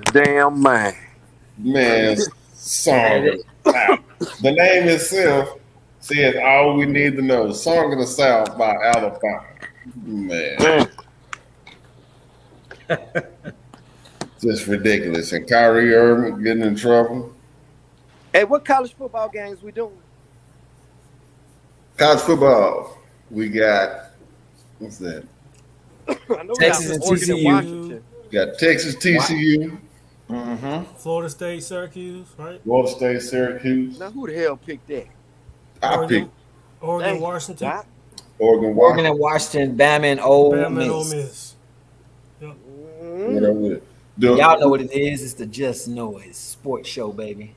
Damn man. Man, Song of the South. The name itself says all we need to know. Song of the South by Alabama. Man, Man. just ridiculous. And Kyrie Irving getting in trouble. Hey, what college football games we doing? College football. We got what's that? I know we got Texas and Oregon and TCU. Washington. We got Texas TCU, Florida State, Syracuse, right? Florida State, Syracuse. Now who the hell picked that? I Oregon, picked Oregon, Dang, Washington, Doc. Oregon, Oregon Washington. and Washington, Bama and Ole Bama, and Miss. Ole Miss. Yep. Whatever it is. The- Y'all know what it is. It's the Just Noise Sports Show, baby.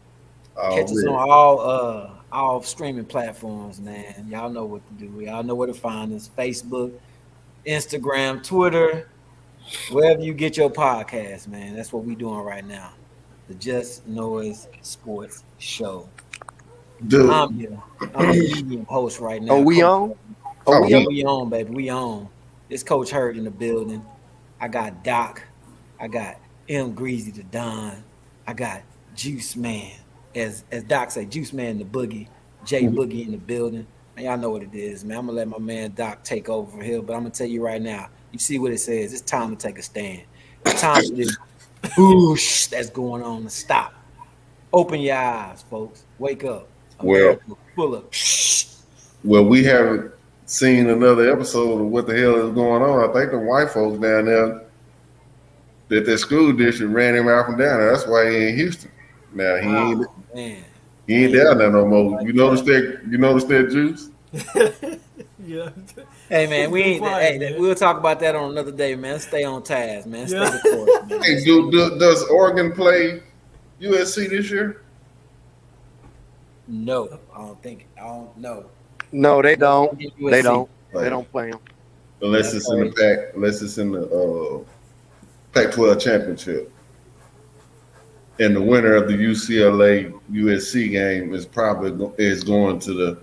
Oh, Catch us really? on all streaming platforms, man. Y'all know what to do. Y'all know where to find us: Facebook, Instagram, Twitter, wherever you get your podcast, man. That's what we doing right now. The Just Noise Sports Show. Dude. I'm the medium host right now. Oh, we Coach on? Hurd. Oh, we Yeah, on? we on, baby. We on. It's Coach Hurd in the building. I got Doc. I got M Greasy the Don. I got Juice Man. As Doc say, Juice Man the Boogie. Jay Boogie in the building. Man, y'all know what it is, man. I'm gonna let my man Doc take over from here, but I'm gonna tell you right now. You see what it says? It's time to take a stand. It's time for this boosh that's going on to stop. Open your eyes, folks. Wake up. Well- America full of Well, we haven't seen another episode of what the hell is going on. I think the white folks down there that their school district ran him out from down there. That's why he in Houston. Now man. he ain't down there no more. You notice that Juice? Yeah. Hey man, we ain't. Quiet, Hey, man. we'll talk about that on another day, man. Stay on task, man. Stay Yeah. the course, man. Hey, does Oregon play USC this year? No, I don't think. I don't know. No, they don't. USC. They don't. They don't play them. Unless it's in the pack. Unless it's in the Pac-12 championship. And the winner of the UCLA USC game is probably going to the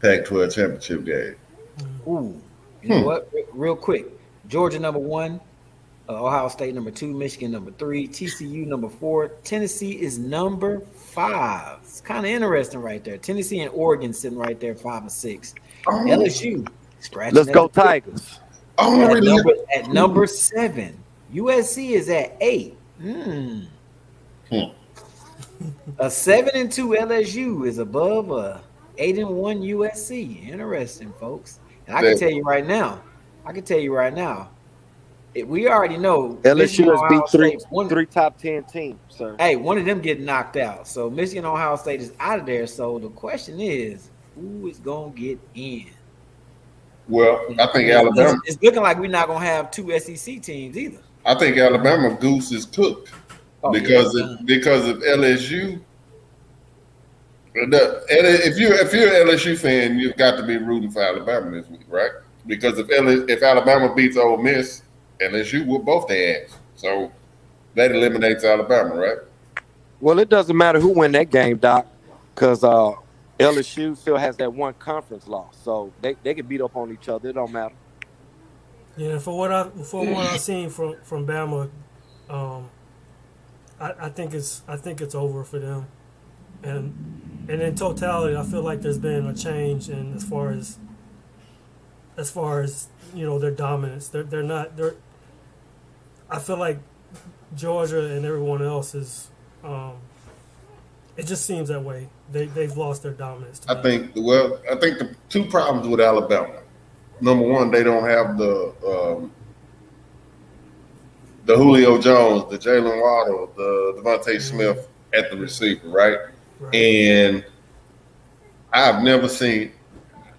Pac-12 championship game. Ooh, you know what? Real quick, Georgia #1, Ohio State #2, Michigan #3, TCU #4, Tennessee is #5. It's kind of interesting right there. Tennessee and Oregon sitting right there, 5 and 6. LSU scratching. Let's at go the tip. Tigers. Oh, really? At number 7. USC is at 8. A 7-2 LSU is above a 8-1 USC. Interesting, folks. And I can tell you right now. We already know LSU Michigan, has Ohio beat State, three top 10 teams, sir. Hey, one of them getting knocked out. So Michigan, Ohio State is out of there. So the question is, who is gonna get in? Well, I think Alabama. It's looking like we're not gonna have 2 SEC teams either. I think Alabama goose is cooked because of LSU. If you're an LSU fan, you've got to be rooting for Alabama this week, right? Because if Alabama beats Ole Miss, LSU will both their ass. So that eliminates Alabama, right? Well, it doesn't matter who win that game, Doc, because LSU still has that one conference loss, so they can beat up on each other. It don't matter. Yeah, for what I've seen from Bama, I think it's over for them, and in totality, I feel like there's been a change in as far as their dominance. They're I feel like Georgia and everyone else is. It just seems that way. They've lost their dominance. I think the two problems with Alabama. Number one, they don't have the Julio Jones, the Jalen Waddle, the Devontae Smith at the receiver, right? And I've never seen,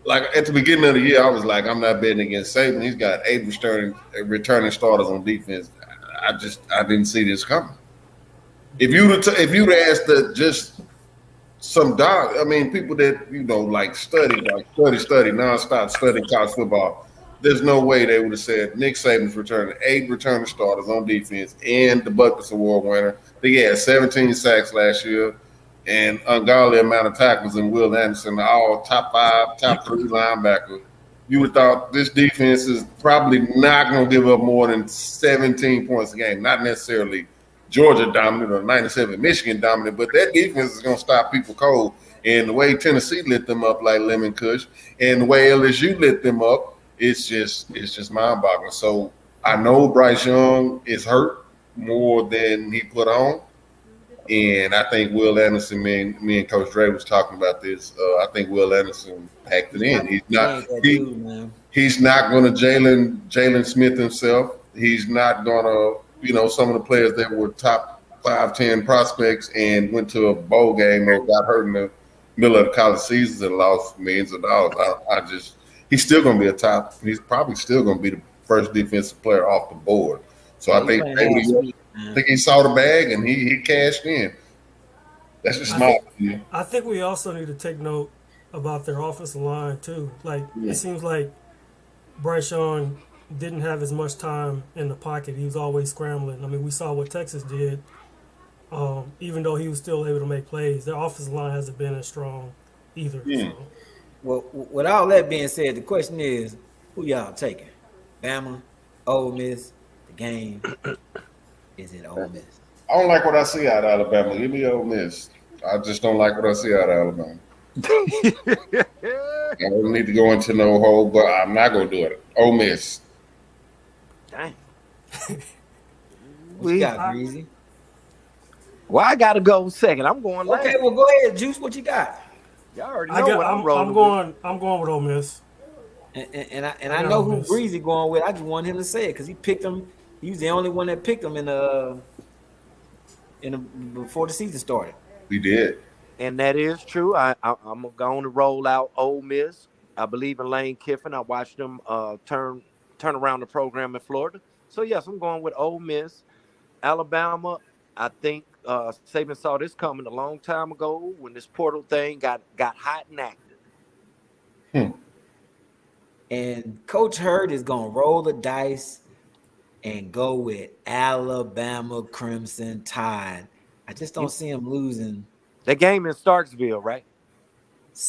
like at the beginning of the year, I was like, I'm not betting against Saban. He's got 8 returning starters on defense. I didn't see this coming. If you'd asked just some dogs, I mean, people that study nonstop, study college football, there's no way they would have said Nick Saban's returning 8 returning starters on defense and the Buckets Award winner. He had 17 sacks last year and ungodly amount of tackles, and Will Anderson, all top 5, top 3 linebackers. You would have thought this defense is probably not going to give up more than 17 points a game, not necessarily Georgia dominant or 97 Michigan dominant, but that defense is going to stop people cold. And the way Tennessee lit them up like lemon kush, and the way LSU lit them up, it's just mind-boggling. So I know Bryce Young is hurt more than he put on. And I think Will Anderson, me and Coach Dre was talking about this. I think Will Anderson packed it in. He's not going to Jalen Smith himself. He's not going to, some of the players that were top 5-10 prospects and went to a bowl game or got hurt in the middle of the college season and lost millions of dollars. He's still going to be he's probably still going to be the first defensive player off the board. So I think he saw the bag and he cashed in. That's just my opinion. I think we also need to take note about their offensive line too. It seems like Bryce Young didn't have as much time in the pocket. He was always scrambling. I mean, we saw what Texas did. Even though he was still able to make plays, their offensive line hasn't been as strong either. Yeah. So. Well, with all that being said, the question is, who y'all taking? Bama, Ole Miss, the game? Is it Ole Miss? I don't like what I see out of Alabama. Give me Ole Miss. I just don't like what I see out of Alabama. I don't need to go into no hole, but I'm not going to do it. Ole Miss. Dang. What you got, Greasy? Well, I got to go second. I'm going last. Okay, well, go ahead, Juice. What you got? Y'all already know what I'm rolling with. I'm going with Ole Miss. And I know who Greasy going with. I just want him to say it because he picked him. He was the only one that picked him before the season started. We did. And that is true. I'm going to roll out Ole Miss. I believe in Lane Kiffin. I watched him turn around the program in Florida. So, yes, I'm going with Ole Miss. Alabama, I think Saban saw this coming a long time ago when this portal thing got hot and active. And Coach Hurd is going to roll the dice and go with Alabama Crimson Tide. I just don't see him losing. That game in Starksville, right?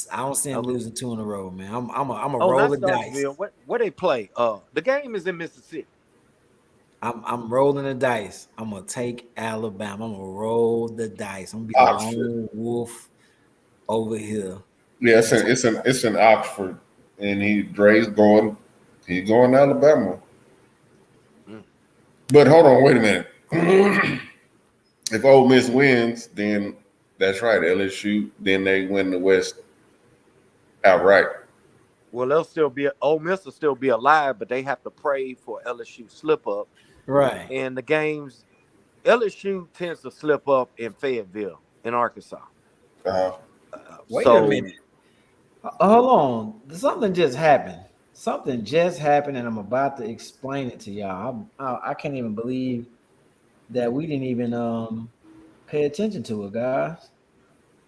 I don't see him losing 2 in a row, man. I'm a roll the dice. Where they play? The game is in Mississippi. I'm rolling the dice. I'm gonna take Alabama. I'm gonna roll the dice. I'm gonna be the lone wolf over here. Yeah, it's in Oxford, and Dre's going. He's going to Alabama. But hold on, wait a minute. If Ole Miss wins, then that's right. LSU, then they win the West outright. Well, Ole Miss will still be alive, but they have to pray for LSU slip up. Right. And the games, LSU tends to slip up in Fayetteville, in Arkansas. Wait a minute. Hold on. Something just happened. And I'm about to explain it to y'all. I can't even believe that we didn't even pay attention to it, guys.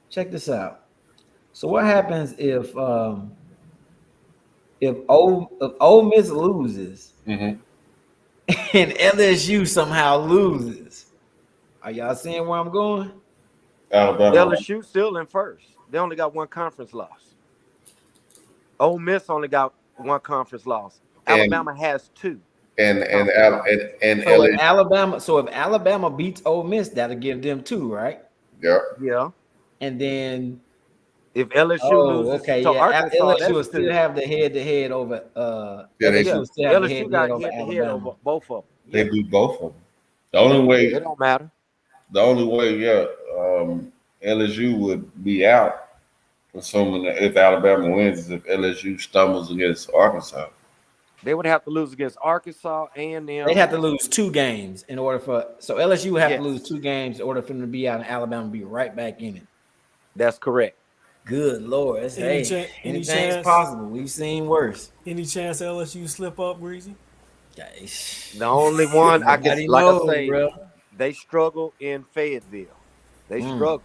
Check this out. So what happens if Ole Miss loses and LSU somehow loses? Are y'all seeing where I'm going? Alabama. LSU still in first. They only got one conference loss. Ole Miss only got one conference loss. Alabama has 2. And so if Alabama beats Ole Miss, that'll give them 2, right? Yeah. And then if LSU loses, so Arkansas, LSU will still have the head-to-head over. LSU got head-to-head over both of them. They beat both of them. The only way it don't matter. The only way, LSU would be out. Assuming that if Alabama wins, is if LSU stumbles against Arkansas. They would have to lose against Arkansas and them. They'd have to lose 2 games in order so LSU would have to lose 2 games in order for them to be out and Alabama be right back in it. That's correct. Good Lord. Anything's possible. We've seen worse. Any chance LSU slip up, Breezy? The only one I can bro. They struggle in Fayetteville. They struggle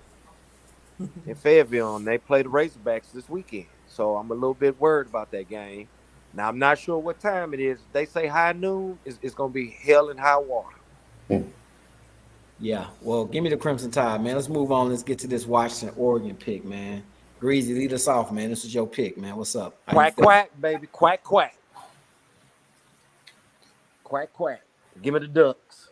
in Fayetteville, and they play the Razorbacks this weekend. So I'm a little bit worried about that game. Now, I'm not sure what time it is. They say high noon. It's going to be hell and high water. Yeah, well, give me the Crimson Tide, man. Let's move on. Let's get to this Washington, Oregon pick, man. Greasy, lead us off, man. This is your pick, man. What's up? Quack, quack, baby. Quack, quack. Quack, quack. Give me the Ducks.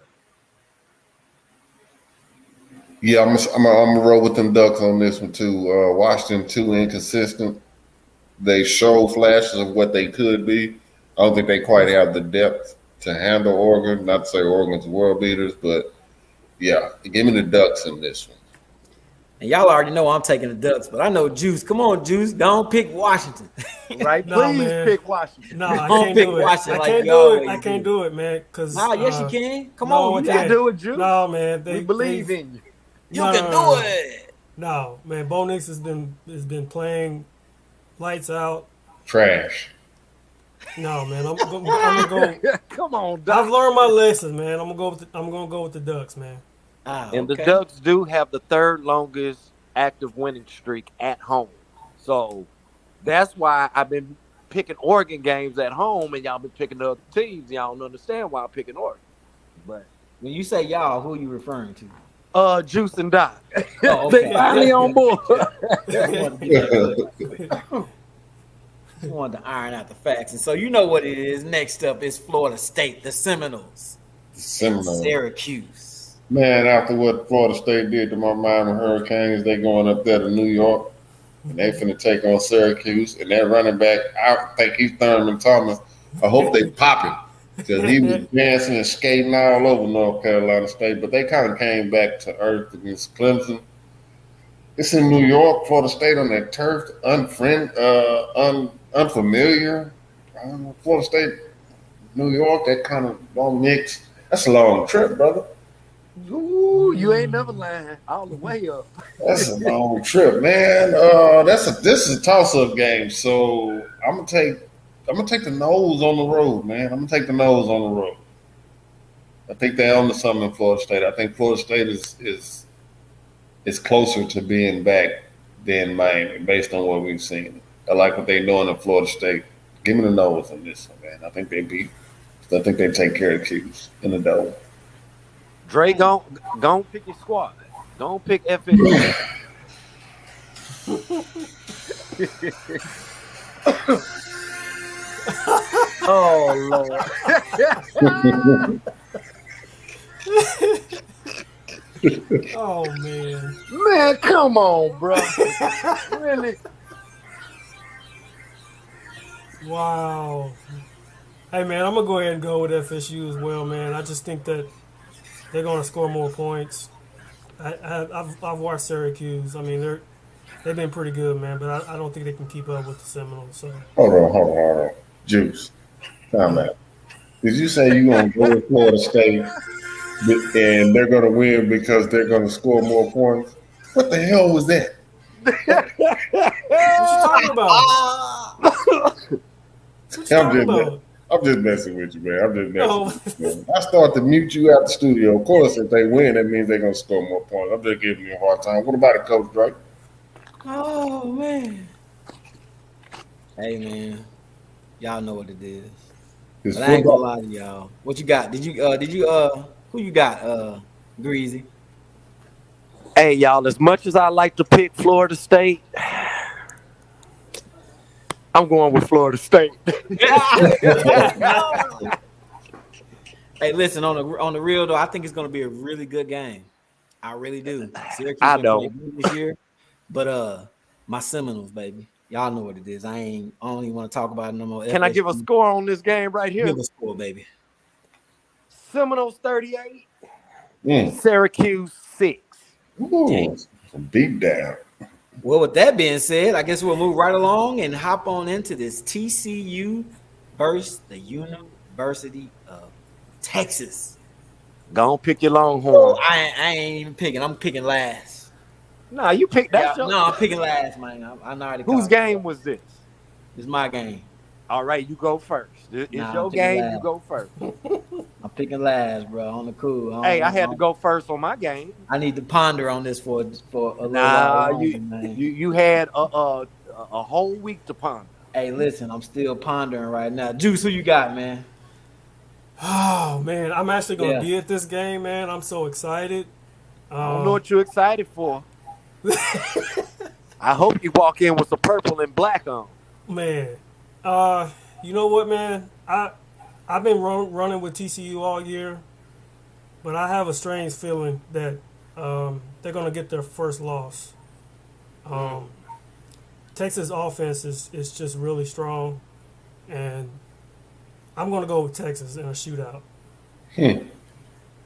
Yeah, I'm gonna roll with them Ducks on this one too. Washington too inconsistent. They show flashes of what they could be. I don't think they quite have the depth to handle Oregon. Not to say Oregon's world beaters, but yeah, give me the Ducks in this one. And y'all already know I'm taking the Ducks, but I know Juice. Come on, Juice. Don't pick Washington. Right? No, Please man. pick Washington. No, I Don't can't pick do it. Washington I like can't you do it. always I can't do it, man. Cause Ah, yes, you can. Come no, on, I you You got can it. do it, Juice. No, man. We believe in you. You No, can no, do no. it. No, man. Bo Nix has been playing lights out. Trash. No, man. I'm gonna go. Come on, I've Doc. learned my lesson, man. I'm gonna go with the Ducks, man. Ah, And the okay. Ducks do have the third longest active winning streak at home. So that's why I've been picking Oregon games at home, and y'all been picking the other teams. Y'all don't understand why I'm picking Oregon. But When you say y'all, who are you referring to? Juice and Doc, Oh, they okay. finally on board. Just wanted to get that clear. Just wanted to iron out the facts. And so you know what it is. Next up is Florida State, the Seminoles, Similar. Syracuse. Man, after what Florida State did to my Miami Hurricanes, they going up there to New York, and they finna take on Syracuse. And that running back, I think he's Thurman Thomas. I hope they pop him because he was dancing and skating all over North Carolina State. But they kind of came back to earth against Clemson. It's in New York, Florida State on that turf, unfamiliar. Florida State, New York, that kind of long mix. That's a long trip, brother. Ooh, you ain't never lying. All the way up. That's a long trip, man. This is a toss-up game, so I'm gonna take the nose on the road, man. I'm gonna take the nose on the road. I think they own the something in Florida State. I think Florida State is closer to being back than Miami, based on what we've seen. I like what they're doing in Florida State. Give me the nose on this one, man. I think they take care of Q's in the dome. Dre, go pick your squad. Don't pick FSU. Oh Lord. Oh man. Man, come on, bro. Really? Wow. Hey man, I'm gonna go ahead and go with FSU as well, man. I just think that they're gonna score more points. I've watched Syracuse. I mean, they've been pretty good, man, but I don't think they can keep up with the Seminoles. So Hold on. Juice. Time out. Did you say you gonna go with Florida State and they're gonna win because they're gonna score more points? What the hell was that? what you talking about? What you talking about? I'm just messing with you, man. I'm just messing No. with you, man. I start to mute you out the studio. Of course, if they win, that means they're gonna score more points. I'm just giving you a hard time. What about it, Coach Drake? Oh man. Hey man. Y'all know what it is. It's But I ain't gonna football. lie to y'all. What you got? Did you who you got, Greasy? Hey, y'all, as much as I like to pick Florida State, I'm going with Florida State. Hey, listen, on the real though, I think it's gonna be a really good game. I really do. Syracuse I been playing don't. good this year, but my Seminoles, baby, y'all know what it is. I don't even want to talk about it no more. Can I give a FSU. score on this game right here? Give a score, baby. Seminoles 38, Mm. Syracuse 6. Ooh, some beat down. Well, with that being said, I guess we'll move right along and hop on into this TCU versus the University of Texas. Go on, pick your Oh, Longhorn. I ain't even picking. I'm picking last. Nah, you pick that. Yeah, no, I'm picking last, man. I already Whose called it. game was this? It's my game. All right, you go first. It's Nah, I'm your picking game. last. You go first. I'm picking last, bro. On the cool. Hey, I had to go first on my game. I need to ponder on this for a little Nah, while longer, man. you had a whole week to ponder. Hey, listen, I'm still pondering right now. Juice, who you got, man? Oh man, I'm actually gonna Yeah. be at this game, man. I'm so excited. I don't know what you're excited for. I hope you walk in with some purple and black on. Man, you know what, man? I've been running with TCU all year, but I have a strange feeling that They're going to get their first loss. Um, Texas offense is just really strong, and I'm going to go with Texas in a shootout. Hmm.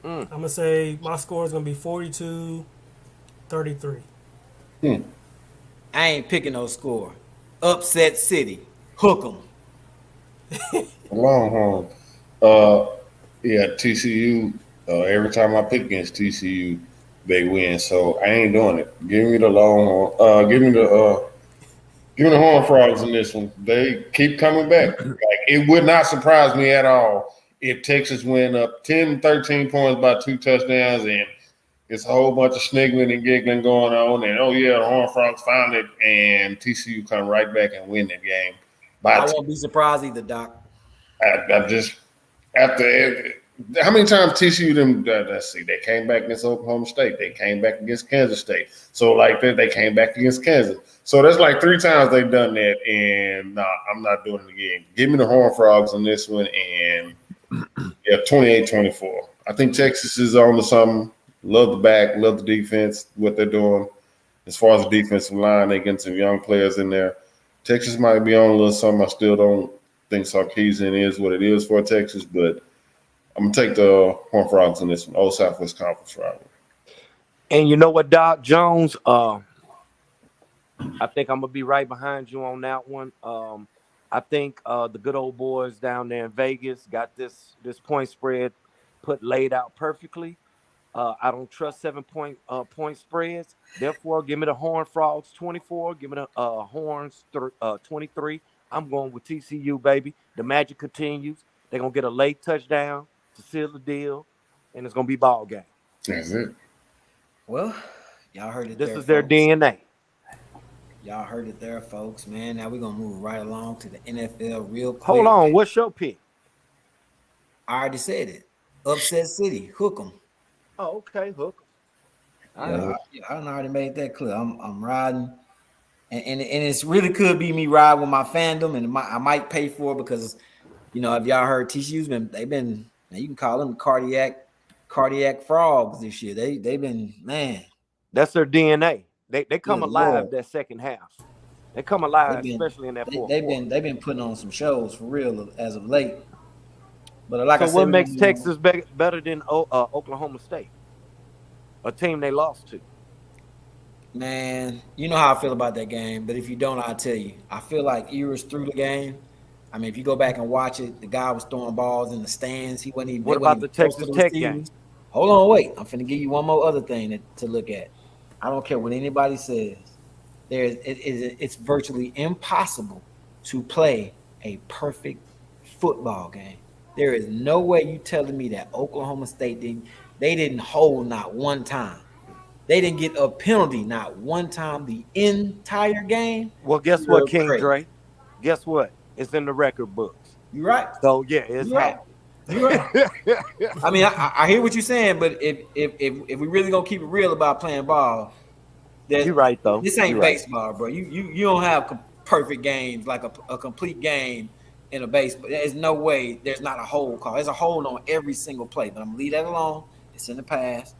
I'm going to say my score is going to be 42-33. Hmm. I ain't picking no score. Upset City. Hook 'em. Longhorn. Uh, yeah, TCU. Every time I pick against TCU, they win. So I ain't doing it. Give me the Longhorn. Give me the Horned Frogs in this one. They keep coming back. Like it would not surprise me at all if Texas went up 10, 13 points by 2 touchdowns and it's a whole bunch of sniggling and giggling going on. And oh yeah, the Horned Frogs found it, and TCU come right back and win the game. By I won't be surprised either, Doc. I just after how many times TCU them let's see, they came back against Oklahoma State, they came back against Kansas State, so like that they came back against Kansas, so that's like 3 times they've done that, and nah, I'm not doing it again. Give me the Horned Frogs on this one, and yeah, 28-24. I think Texas is on to something. Love the back, love the defense, what they're doing as far as the defensive line. They getting some young players in there. Texas might be on a little something. I still don't think Sarkisian is what it is for Texas, but I'm gonna take the Horned Frogs in this one. Old Southwest Conference rivalry. And you know what, Doc Jones? I think I'm gonna be right behind you on that one. I think the good old boys down there in Vegas got this point spread laid out perfectly. I don't trust 7 point spreads. Therefore, give me the Horned Frogs 24. Give me the Horns 23. I'm going with TCU, baby. The magic continues. They're gonna get a late touchdown to seal the deal, and it's gonna be ball game. That's it. Well, y'all heard it This there, is their folks. DNA. Y'all heard it there, folks, man. Now we're going to move right along to the NFL real quick. Hold on, what's your pick? I already said it. Upset City. Hook 'em. Oh, okay, hook. I already made that clear. I'm riding. And it's really could be me riding with my fandom, and I might pay for it because, you know, if y'all heard TCU's they've been, you can call them cardiac frogs this year. They've been, man. That's their DNA. They come Good alive Lord. that second half. They come alive, especially in that fourth quarter. They've been putting on some shows for real as of late. But like I So said, what makes Texas better than Oklahoma State, a team they lost to? man, you know how I feel about that game. But if you don't, I'll tell you. I feel like ears through the game. I mean, if you go back and watch it, the guy was throwing balls in the stands. He wasn't even. What about the Texas Tech game? Hold on, wait. I'm finna give you one more other thing to look at. I don't care what anybody says. It's virtually impossible to play a perfect football game. There is no way you telling me that Oklahoma State didn't hold not one time. They didn't get a penalty not one time the entire game. Well, guess what, King Dre? Guess what? It's in the record books. You're right. So yeah, it's happening. You're right. I mean, I hear what you're saying, but if we really gonna keep it real about playing ball, you're right though. This ain't baseball, bro. You don't have perfect games like a complete game in a baseball. There's no way there's not a hold call. There's a hold on every single play, but I'm gonna leave that alone. It's in the past.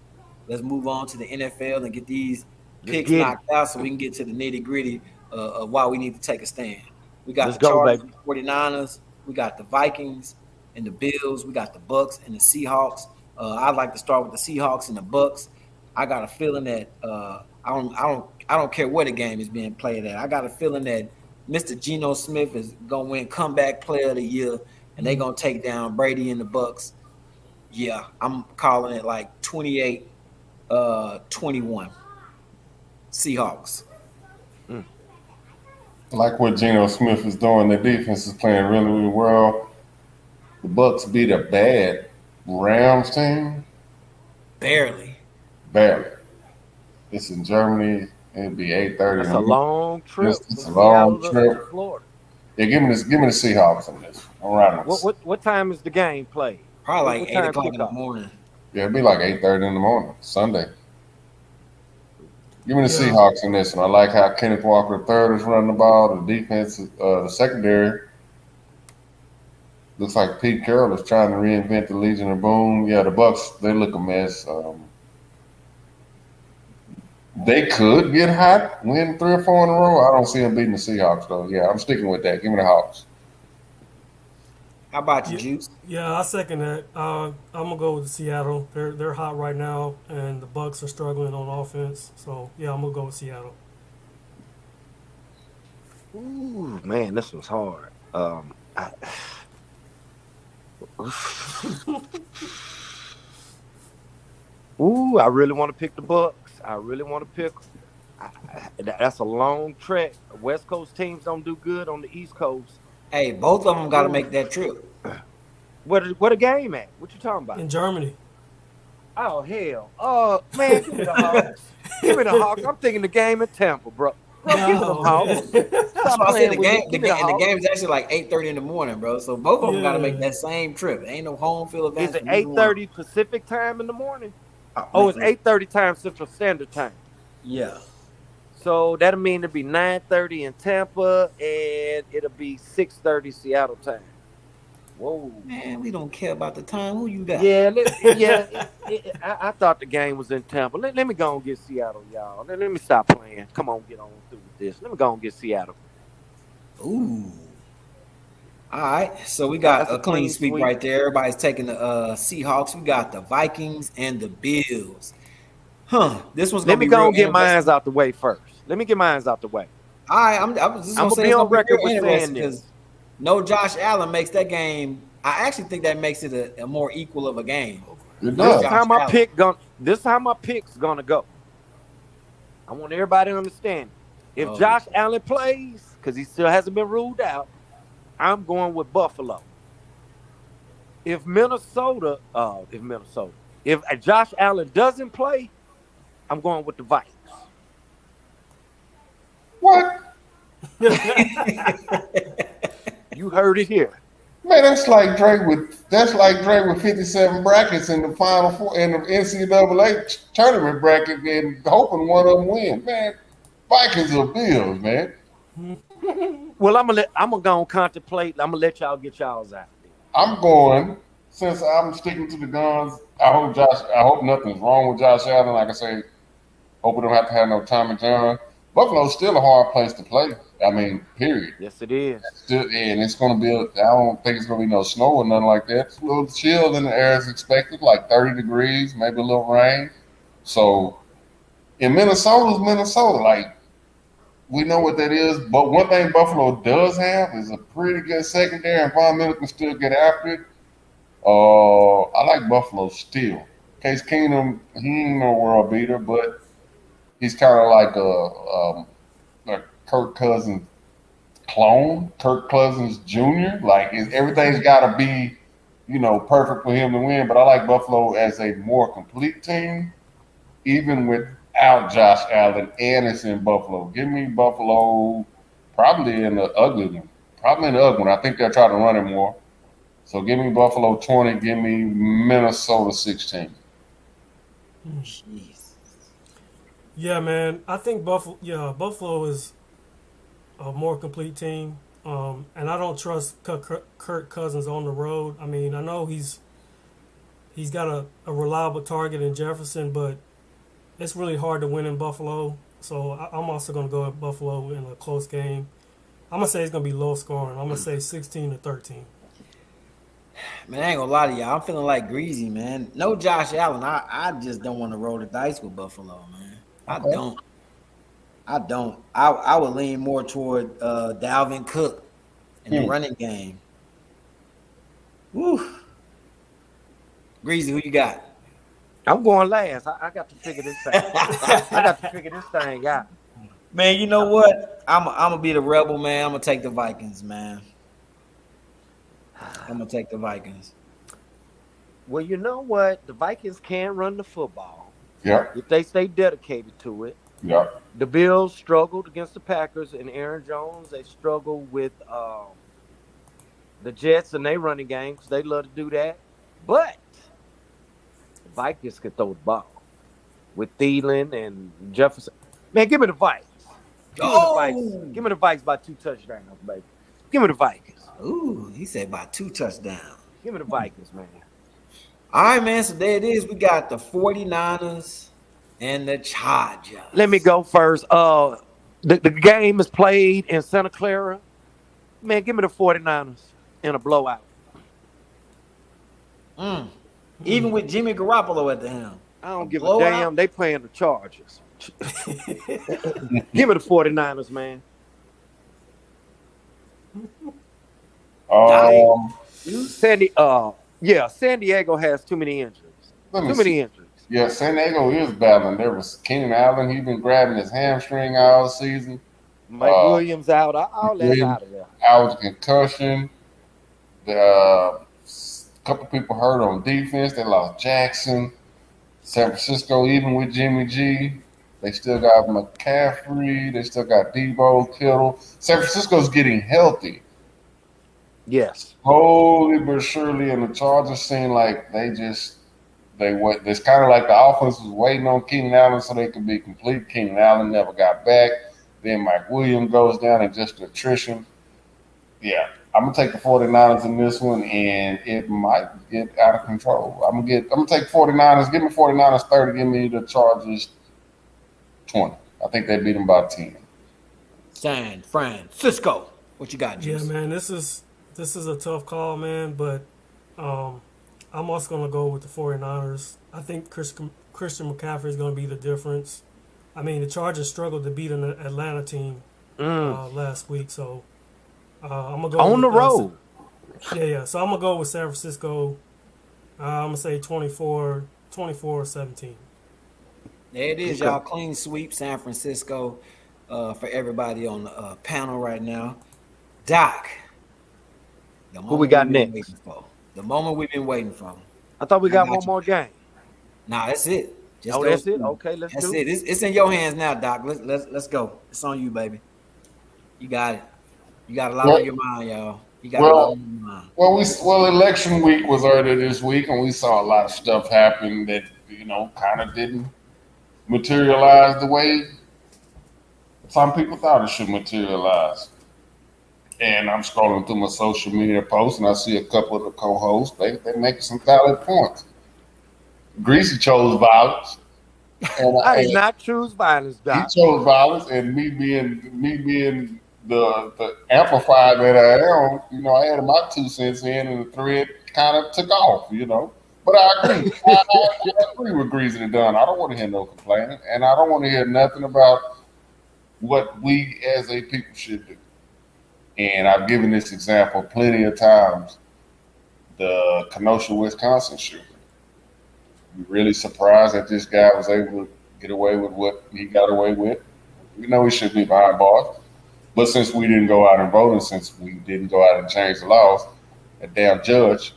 Let's move on to the NFL and get these picks knocked out so we can get to the nitty gritty of why we need to take a stand. We got the Chargers, 49ers. We got the Vikings and the Bills. We got the Bucks and the Seahawks. I'd like to start with the Seahawks and the Bucks. I got a feeling that I don't care where the game is being played at. I got a feeling that Mr. Geno Smith is gonna win comeback player of the year, and they're gonna take down Brady and the Bucks. Yeah, I'm calling it like 28-21. Seahawks. I like what Geno Smith is doing. The defense is playing really, really well. The Bucks beat a bad Rams team. Barely. It's in Germany. It'd be 8:30. That's a long trip. It's a long trip. Florida. Yeah, give me the Seahawks on this. All right. What time is the game played? Probably like 8 o'clock in the morning. Yeah, it'd be like 8:30 in the morning, Sunday. Give me the Seahawks in this one. I like how Kenneth Walker III is running the ball. The defense, the secondary, looks like Pete Carroll is trying to reinvent the Legion of Boom. Yeah, the Bucks, they look a mess. They could get hot, win 3 or 4 in a row. I don't see them beating the Seahawks though. Yeah, I'm sticking with that. Give me the Hawks. How about you, Yeah, Juice? yeah, I second that. I'm gonna go with Seattle. They're hot right now, and the Bucks are struggling on offense. So yeah, I'm gonna go with Seattle. Ooh, man, this one's hard. Ooh, I really want to pick the Bucks. I really want to pick 'em. That's a long trek. West Coast teams don't do good on the East Coast. Hey, both of them got to Ooh, make that trip. what a game at? What you talking about? In Germany. Oh hell! Man, give me the Hawks. Give me the Hawks. I'm thinking the game in Tampa, bro. Bro, give me the No, Hawks. man. That's Stop why I said playing with me. Give me the and the Hawks. game is actually like 8:30 in the morning, bro. So both of them got to make Yeah. that same trip. Ain't no home field Is advantage it for neither one. 8:30 Pacific time in the morning? Oh, Oh, it's 8:30 time Central Standard Time. yeah. So that'll mean it'll be 9:30 in Tampa, and it'll be 6:30 Seattle time. Whoa. Man, we don't care about the time. Who you got? Yeah, I thought the game was in Tampa. Let me go and get Seattle, y'all. Let me stop playing. Come on, get on through with this. Let me go and get Seattle. Ooh. All right. So we got That's a a clean clean sweep sweep. right there. Everybody's taking the Seahawks. We got the Vikings and the Bills. This one's Let gonna me be go real and get interesting. mine out the way first. Let me get mine out the way. All right, I was just I'm gonna gonna say be it's on gonna be record real with interesting saying because this. no Josh Allen makes that game. I actually think that makes it a more equal of a game. It No This is does. Josh how my Allen. This is how my pick's gonna go. I want everybody to understand it. If Oh, Josh Allen plays, because he still hasn't been ruled out, I'm going with Buffalo. If Josh Allen doesn't play, I'm going with the Vikings. What? You heard it here. Man, that's like Dre with 57 brackets in the final four in the NCAA tournament bracket and hoping one of them win. Man, Vikings are Bills, man. Well, I'm gonna go and contemplate. I'm gonna let y'all get y'all's out then. I'm going since I'm sticking to the guns. I hope nothing's wrong with Josh Allen. Like I say, hope we don't have to have no Tommy John. Buffalo's still a hard place to play. I mean, period. Yes, it is. Still, and it's going to be. I don't think it's going to be no snow or nothing like that. It's a little chill in the air as expected, like 30 degrees, maybe a little rain. So, in Minnesota's Minnesota, like we know what that is. But one thing Buffalo does have is a pretty good secondary, and Von Miller can still get after it. I like Buffalo still. Case Keenum, he ain't no world beater, but he's kind of like a Kirk Cousins clone, Kirk Cousins Jr. Like everything's got to be, perfect for him to win. But I like Buffalo as a more complete team, even without Josh Allen, and it's in Buffalo. Give me Buffalo, probably in the ugly one. Probably in the ugly one. I think they'll try to run it more. So give me Buffalo 20. Give me Minnesota 16. jeez. Yeah, man. I think Buffalo is a more complete team. And I don't trust Kirk Cousins on the road. I mean, I know he's got a reliable target in Jefferson, but it's really hard to win in Buffalo. So I'm also going to go with Buffalo in a close game. I'm going to say it's going to be low scoring. I'm going to say 16-13. Man, I ain't gonna lie to y'all. I'm feeling like Greasy, man. No Josh Allen. I just don't want to roll the dice with Buffalo, man. I Okay. don't. I would lean more toward Dalvin Cook in the running game. Woo. Greasy, who you got? I'm going last. I got to figure this thing. I got to figure this thing out. Man, you know what? I'm gonna be the rebel, man. I'm gonna take the Vikings, man. I'm gonna take the Vikings. Well, you know what? The Vikings can run the football Yeah, if they stay dedicated to it. yeah. The Bills struggled against the Packers and Aaron Jones. They struggle with the Jets and they running game because they love to do that. But the Vikings can throw the ball with Thielen and Jefferson. Man, give me the Vikings. Give me the Vikings. Give me the Vikings by 2 touchdowns, baby. Give me the Vikings. Ooh, he said by 2 touchdowns. Give me the Vikings, man. All right, man. So there it is. We got the 49ers And the Chargers. Let me go first. The game is played in Santa Clara. Man, give me the 49ers in a blowout. Even with Jimmy Garoppolo at the helm. I don't A give a blowout? damn. They playing the Chargers. Give me the 49ers, man. San Diego has too many injuries. Let me Too see. many injuries. Yeah, San Diego is battling. There was Keenan Allen. He's been grabbing his hamstring all season. Mike Williams out. All that's Williams out of there. out with concussion. A couple people hurt on defense. They lost Jackson. San Francisco, even with Jimmy G, they still got McCaffrey. They still got Debo, Kittle. San Francisco's getting healthy. Yes. Slowly but surely, and the Chargers seem like they went. It's kind of like the offense was waiting on Keenan Allen so they could be complete. Keenan Allen never got back. Then Mike Williams goes down and just attrition. Yeah, I'm gonna take the 49ers in this one, and it might get out of control. I'm gonna take 49ers. Give me 49ers 30. Give me the Chargers 20. I think they beat them by 10. San Francisco. What you got, Juice? Yeah, man, this is a tough call, man, but I'm also going to go with the 49ers. I think Christian McCaffrey is going to be the difference. I mean, the Chargers struggled to beat an Atlanta team last week, so I'm going to go on the road. Yeah. So I'm going to go with San Francisco. I'm going to say 24-17. There it is, y'all. Clean sweep, San Francisco, for everybody on the panel right now. Doc. Who we got next? The moment we've been waiting for. I thought we got one more game. Nah, that's it. That's it. Okay, let's do it. It's in your hands now, Doc. Let's go. It's on you, baby. You got it. You got a lot on your mind, y'all. You got a lot on your mind. Well, election week was earlier this week, and we saw a lot of stuff happen that kind of didn't materialize the way some people thought it should materialize. And I'm scrolling through my social media posts, and I see a couple of the co-hosts. They making some valid points. Greasy chose violence. And I did not choose violence, Doc. He chose violence, and me being the amplifier that I am, I added my 2 cents in, and the thread kind of took off, But I agree. I agree with Greasy and Dunn. I don't want to hear no complaining, and I don't want to hear nothing about what we as a people should do. And I've given this example plenty of times. The Kenosha, Wisconsin shooting. I'm really surprised that this guy was able to get away with what he got away with. We know he should be behind bars. But since we didn't go out and vote, and since we didn't go out and change the laws, a damn judge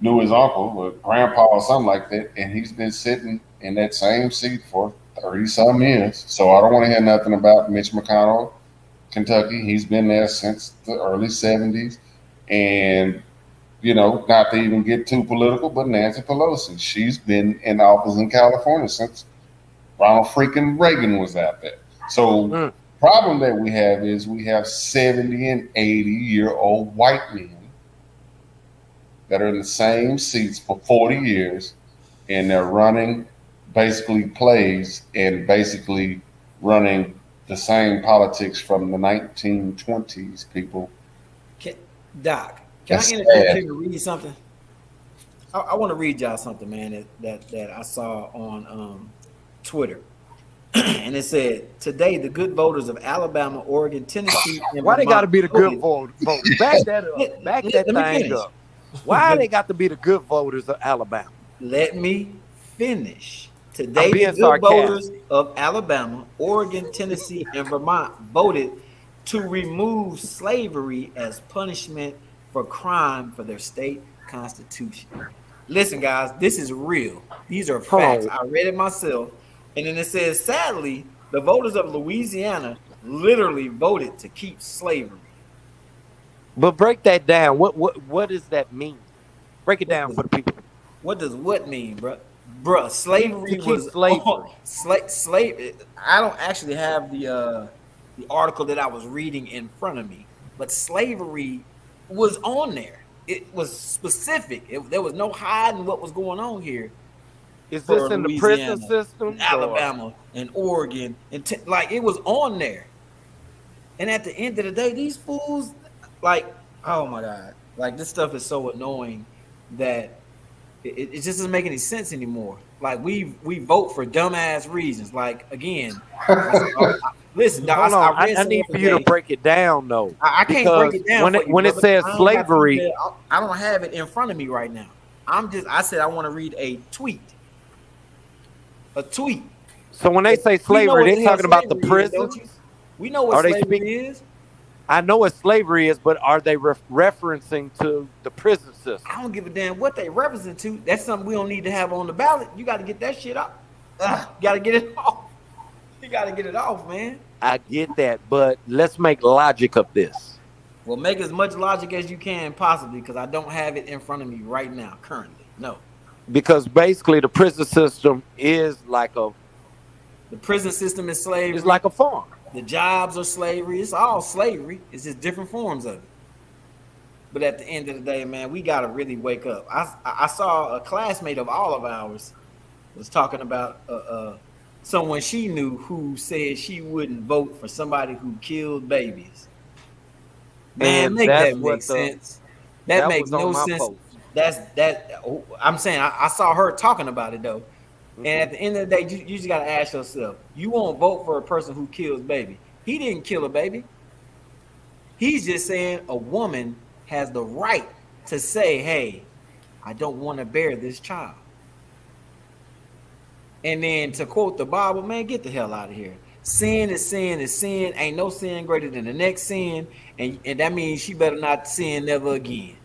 knew his uncle or grandpa or something like that, and he's been sitting in that same seat for 30-some years. So I don't want to hear nothing about Mitch McConnell, Kentucky. He's been there since the early 70s. And, not to even get too political, but Nancy Pelosi, she's been in office in California since Ronald freaking Reagan was out there. So problem that we have is we have 70 and 80-year-old white men that are in the same seats for 40 years, and they're running basically plays and basically running the same politics from the 1920s, people. Doc, can I interject here to read something? I want to read y'all something, man, that I saw on Twitter. And it said, today, the good voters of Alabama, Oregon, Tennessee, and Why Vermont they got to be the good voters? Back that up. Back that thing up. Why they got to be the good voters of Alabama? Let me finish. Today, the good sarcastic. voters of Alabama, Oregon, Tennessee, and Vermont voted to remove slavery as punishment for crime for their state constitution. Listen, guys, this is real. These are facts. I read it myself. And then it says, sadly, the voters of Louisiana literally voted to keep slavery. But break that down. What does that mean? Break it down for the people. What does what mean, bro? Bruh, slavery was slavery. I don't actually have the article that I was reading in front of me, but slavery was on there. It was specific. There was no hiding what was going on here. Is this for in the prison Louisiana, and systems or? Alabama, and Oregon, and like it was on there. And at the end of the day, these fools, like, oh my god, like this stuff is so annoying that it just doesn't make any sense anymore. Like we vote for dumbass reasons. Like again, listen, Hold I on, read I somewhere need for you to today. break it down though, I can't break because it down for you, when it brother. says I ain't got slavery, I don't have it in front of me right now. I said I want to read a tweet. A tweet. so when they say We know slavery, what they the hell talking about the slavery is, don't you? prisons. We know what Are they speak? slavery is. I know what slavery is, but are they referencing to the prison system? I don't give a damn what they represent to. That's something we don't need to have on the ballot. You got to get that shit up. You got to get it off. You got to get it off, man. I get that, but let's make logic of this. Well, make as much logic as you can possibly, because I don't have it in front of me right now, currently. No. Because basically, the prison system is like The prison system is slavery. it's like a farm. The jobs are slavery. It's all slavery. It's just different forms of it. But at the end of the day, man, we got to really wake up. I saw a classmate of all of ours was talking about someone she knew who said she wouldn't vote for somebody who killed babies. Man, And make that's that what make sense. That makes was on no my sense. post. I'm saying I saw her talking about it though. Mhm. And at the end of the day, you just gotta ask yourself: you won't vote for a person who kills baby. He didn't kill a baby. He's just saying a woman has the right to say, "Hey, I don't want to bear this child." And then to quote the Bible, man, get the hell out of here. Sin is sin is sin. Ain't no sin greater than the next sin, and that means she better not sin never again.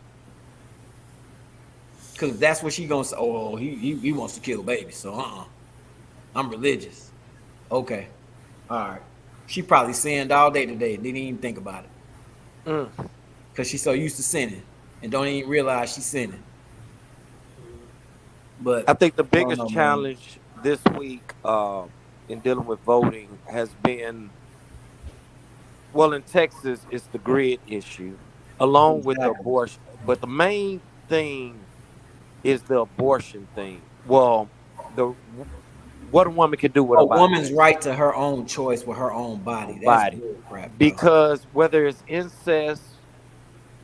Cause that's what she gonna say. Oh, he wants to kill babies. So I'm religious. Okay, all right. She probably sinned all day today. Didn't even think about it. Mm. Cause she's so used to sinning and don't even realize she's sinning. But I think the I don't biggest know, man. challenge this week in dealing with voting has been, well, in Texas, it's the grid issue, along with the Exactly. abortion. But the main thing is the abortion thing. Well, the what a woman can do with A her body. woman's right to her own choice with her own body. That's Body. bull crap, bro. Because whether it's incest,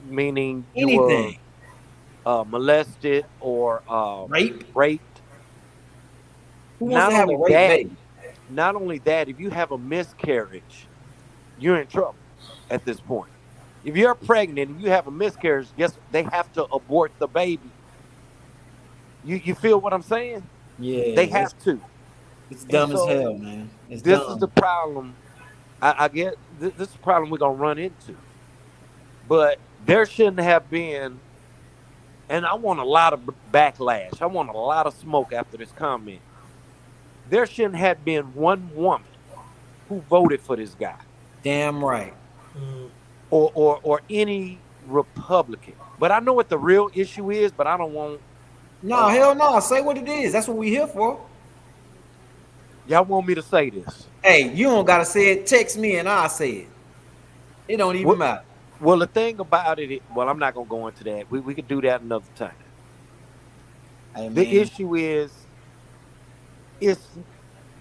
meaning you were Anything. molested or Rape. raped, Who wants not to have a only rape that, baby? not only that, if you have a miscarriage, you're in trouble at this point. If you're pregnant and you have a miscarriage, guess they have to abort the baby. You feel what I'm saying? Yeah, They have to. it's And dumb as so hell, man. It's this is the dumb. problem. I get this is the problem we're gonna run into. But there shouldn't have been, and I want a lot of backlash. I want a lot of smoke after this comment. There shouldn't have been one woman who voted for this guy, Damn right. Mm. or any Republican. But I know what the real issue is. But I don't want. No, hell no. Say what it is. That's what we here for. Y'all want me to say this? Hey, you don't gotta say it. Text me and I'll say it. It don't even Well, matter. well, the thing about it, well, I'm not gonna go into that. We could do that another time. Hey, The man, issue is, it's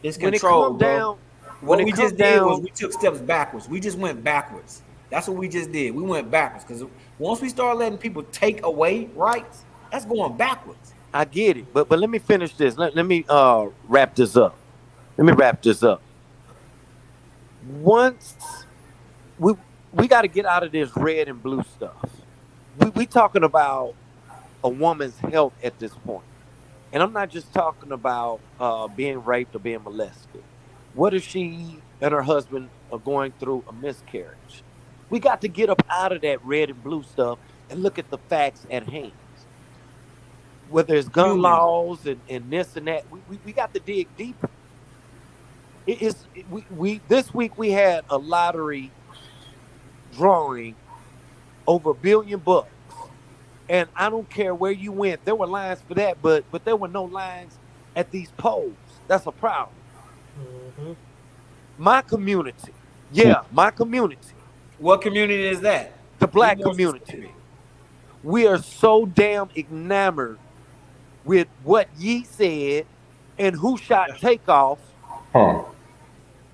it's when it control, come bro. down. When What it we come just did was down, we took steps backwards. We just went backwards. That's what we just did. We went backwards because once we start letting people take away rights, that's going backwards. I get it, but let me finish this. Let me wrap this up. Let me wrap this up. Once we we got to get out of this red and blue stuff. We talking about a woman's health at this point, and I'm not just talking about being raped or being molested. What if she and her husband are going through a miscarriage? We got to get up out of that red and blue stuff and look at the facts at hand. Whether it's gun Human. laws and this and that, we got to dig deeper. We this week we had a lottery drawing over $1 billion, and I don't care where you went. There were lines for that, but there were no lines at these polls. That's a problem. Mm-hmm. My community, yeah, my community, What community is that? the Be black more community. specific. We are so damn enamored with what ye said and who shot Takeoff, Huh.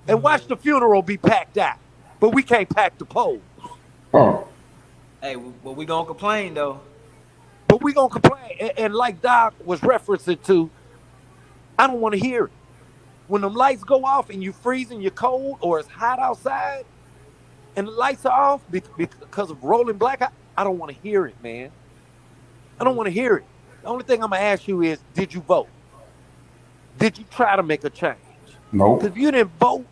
and watch the funeral be packed out. But we can't pack the poles. Huh. Hey, but we gonna complain though. But we gonna complain. And like Doc was referencing to, I don't want to hear it. When them lights go off and you freezing, you're cold, or it's hot outside, and the lights are off because of rolling blackout, I don't want to hear it, man. I don't want to hear it. The only thing I'm gonna ask you is, did you vote? Did you try to make a change? Nope. Because if you didn't vote,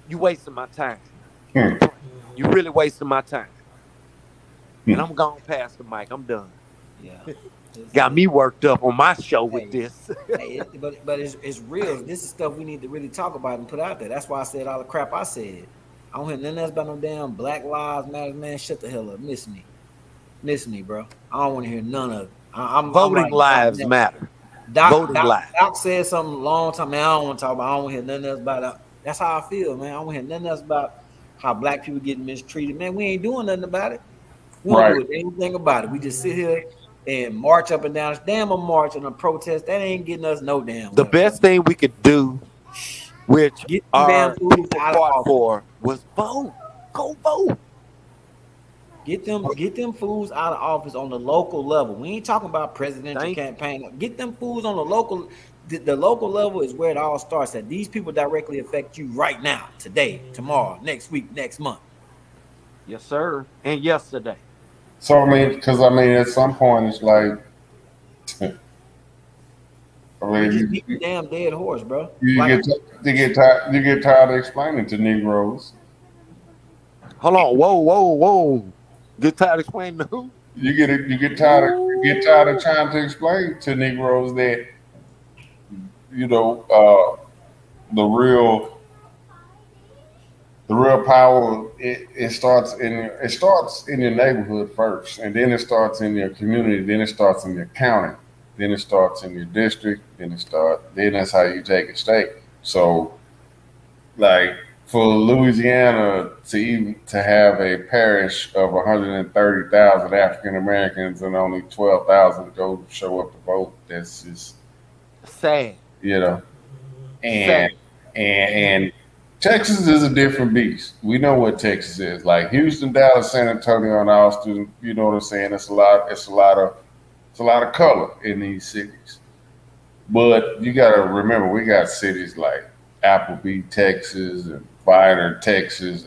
you wasting my time. Hmm. You really wasting my time. Hmm. And I'm gone past the mic. I'm done. Yeah. Got me worked up on my show with this. Hey, but it's real. This is stuff we need to really talk about and put out there. That's why I said all the crap I said. I don't hear nothing else about no damn Black Lives Matter, man. Shut the hell up. Miss me, bro. I don't want to hear none of it. Voting lives matter. Doc said something a long time, man. I don't want to talk about. I don't want to hear nothing else about it. That's how I feel, man. I don't want to hear nothing else about how black people getting mistreated, man. We ain't doing nothing about it. We don't do anything about it. We just sit here and march up and down. It's damn a march and a protest. That ain't getting us no damn. The best thing we could do, which our people fought for, was vote. Go vote. Get them fools out of office on the local level. We ain't talking about presidential campaign. Get them fools on the local. The local level is where it all starts at. These people directly affect you right now, today, tomorrow, next week, next month. Yes, sir. And yesterday. So because at some point it's like, you beat the damn dead horse, bro. You get tired of explaining to Negroes. Hold on, whoa. Get tired of explaining to who? You get tired of trying to explain to Negroes that the real power it starts in your neighborhood first, and then it starts in your community, then it starts in your county, then it starts in your district, then that's how you take a state. So, like, for Louisiana to have a parish of 130,000 African Americans and only 12,000 go show up to vote, that's just sad. And Texas is a different beast. We know what Texas is. Like Houston, Dallas, San Antonio, and Austin. You know what I'm saying? It's a lot of color in these cities. But you got to remember, we got cities like Appleby, Texas, and Vidor, Texas.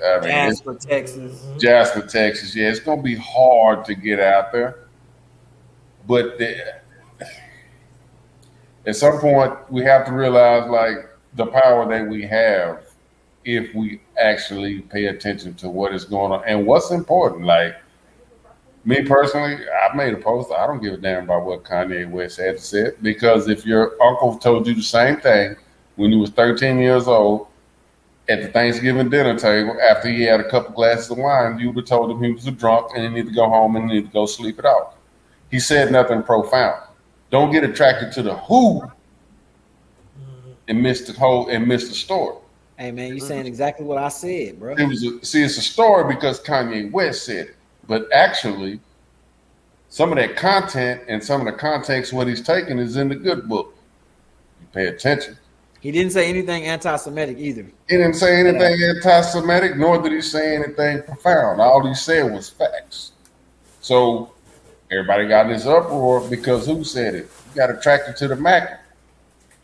Jasper, Texas. Yeah, it's gonna be hard to get out there, but at some point we have to realize like the power that we have if we actually pay attention to what is going on and what's important. Like me personally, I made a post. I don't give a damn about what Kanye West had to say, because if your uncle told you the same thing when you was 13 years old at the Thanksgiving dinner table after he had a couple glasses of wine, you would have told him he was a drunk and he needed to go home and he needed to go sleep it off. He said nothing profound. Don't get attracted to the who and miss the story. Hey man, you saying exactly what I said, bro. It's a story because Kanye West said it, but actually, some of that content and some of the context what he's taking is in the good book. You pay attention. He didn't say anything anti-Semitic either. He didn't say anything anti-Semitic, nor did he say anything profound. All he said was facts. So everybody got in this uproar because who said it? You got attracted to the Mac.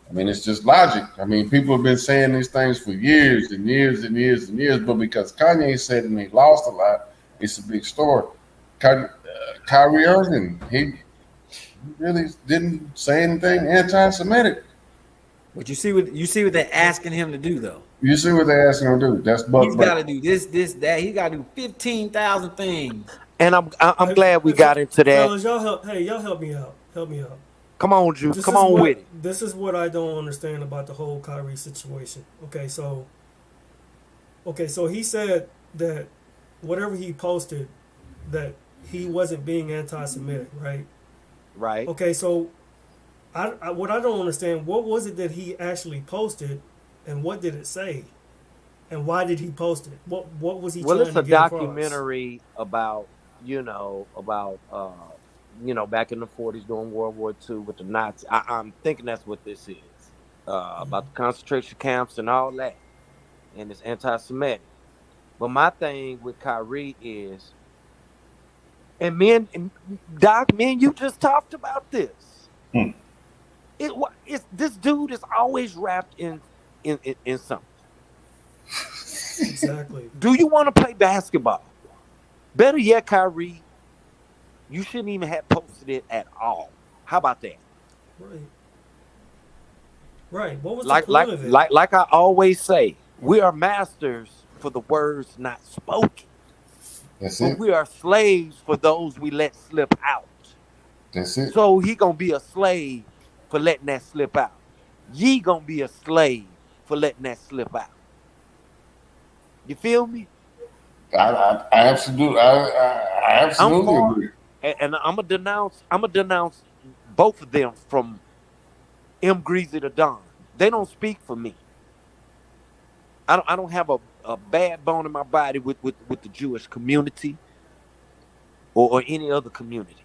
I mean, it's just logic. I mean, people have been saying these things for years and years and years and years, but because Kanye said it and he lost a lot, it's a big story. Kyrie Irving, he really didn't say anything anti-Semitic. But you see what they're asking him to do, though. You see what they're asking him to do. That's he's got to do this, that. He's got to do 15,000 things. And I'm glad we got into that. Fellas, y'all help me out. Help me out. Come on, Drew. Come on with it. This is what I don't understand about the whole Kyrie situation. Okay, so he said that whatever he posted, that he wasn't being anti-Semitic, right? Right. Okay, so what I don't understand, what was it that he actually posted, and what did it say, and why did he post it? What was he trying to get across? Well, it's a documentary about back in the 40s during World War II with the Nazis. I'm thinking that's what this is. about the concentration camps and all that, and it's anti-Semitic. But my thing with Kyrie is, and Doc, you just talked about this. Hmm. It's this dude is always wrapped in something. Exactly. Do you want to play basketball? Better yet, Kyrie, you shouldn't even have posted it at all. How about that? Right. Right. What was the Like point like of it? like like I always say, we are masters for the words not spoken, That's but it. we are slaves for those we let slip out. That's it. So he gonna be a slave for letting that slip out. Ye gonna be a slave for letting that slip out. You feel me? I absolutely, I I'm absolutely far, agree. and I'm gonna denounce. I'm gonna denounce both of them from M. Greasy to Don. They don't speak for me. I don't have a bad bone in my body with the Jewish community or any other community.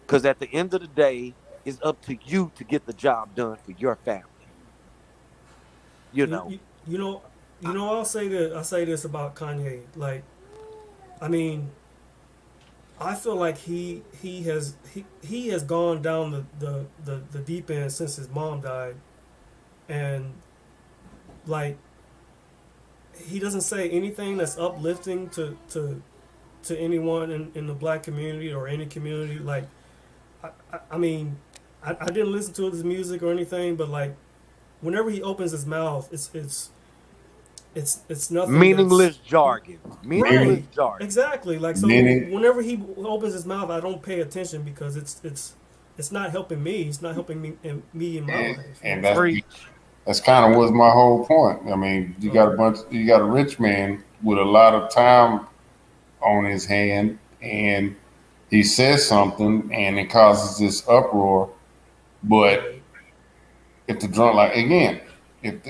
Because at the end of the day, it's up to you to get the job done for your family. You You, know, you, you know, I'll say that. I say this about Kanye. Like, I mean, I feel like he has gone down the deep end since his mom died, and like he doesn't say anything that's uplifting to anyone in the black community or any community. Like, I mean, I didn't listen to his music or anything, but like whenever he opens his mouth, it's nothing that's meaningless jargon. Meaning, Meaningless right. jargon. Exactly. Like, so meaning, whenever he opens his mouth, I don't pay attention because it's not helping me. It's not helping me in my and, life. You know and what I'm saying? Preach. that's kind of was my whole point. I mean, you got a rich man with a lot of time on his hand, and he says something, and it causes this uproar. But Right. if the drunk, like again, if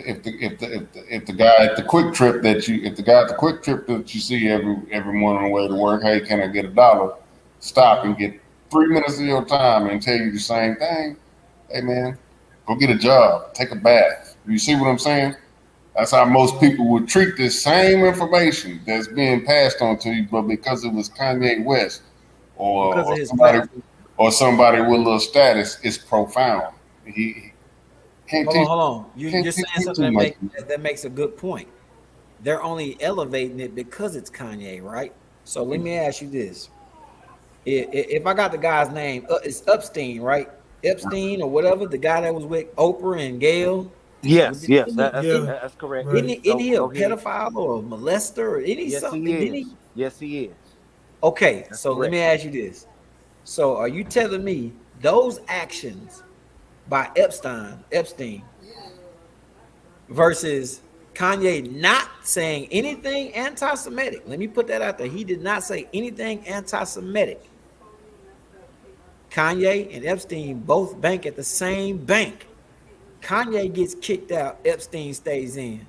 the guy at the quick trip that you if the guy at the quick trip that you see every morning on the way to work, hey, can I get $1? Stop and get 3 minutes of your time and tell you the same thing. Hey man, go get a job, take a bath. You see what I'm saying? That's how most Uh, people would treat this same information that's being passed on to you, but because it was Kanye West because of or his somebody platform. with a little status, it's profound. He can't Hold on, teach hold on. can't You're teach saying me something too much. that makes a good point. They're only elevating it because it's Kanye, right? So let me ask you this: if I got the guy's name, it's Epstein, right? Epstein or whatever, the guy that was with Oprah and Gail. Yes, yes, yeah. that's correct. Isn't Right. he, isn't he a Go ahead. pedophile or a molester or isn't he Yes, he something? Didn't is. he? Yes, he is. Okay, That's so let correct. me ask you this. So are you telling me those actions by Epstein versus Kanye not saying anything anti-Semitic? Let me put that out there. He did not say anything anti-Semitic. Kanye and Epstein both bank at the same bank. Kanye gets kicked out, Epstein stays in.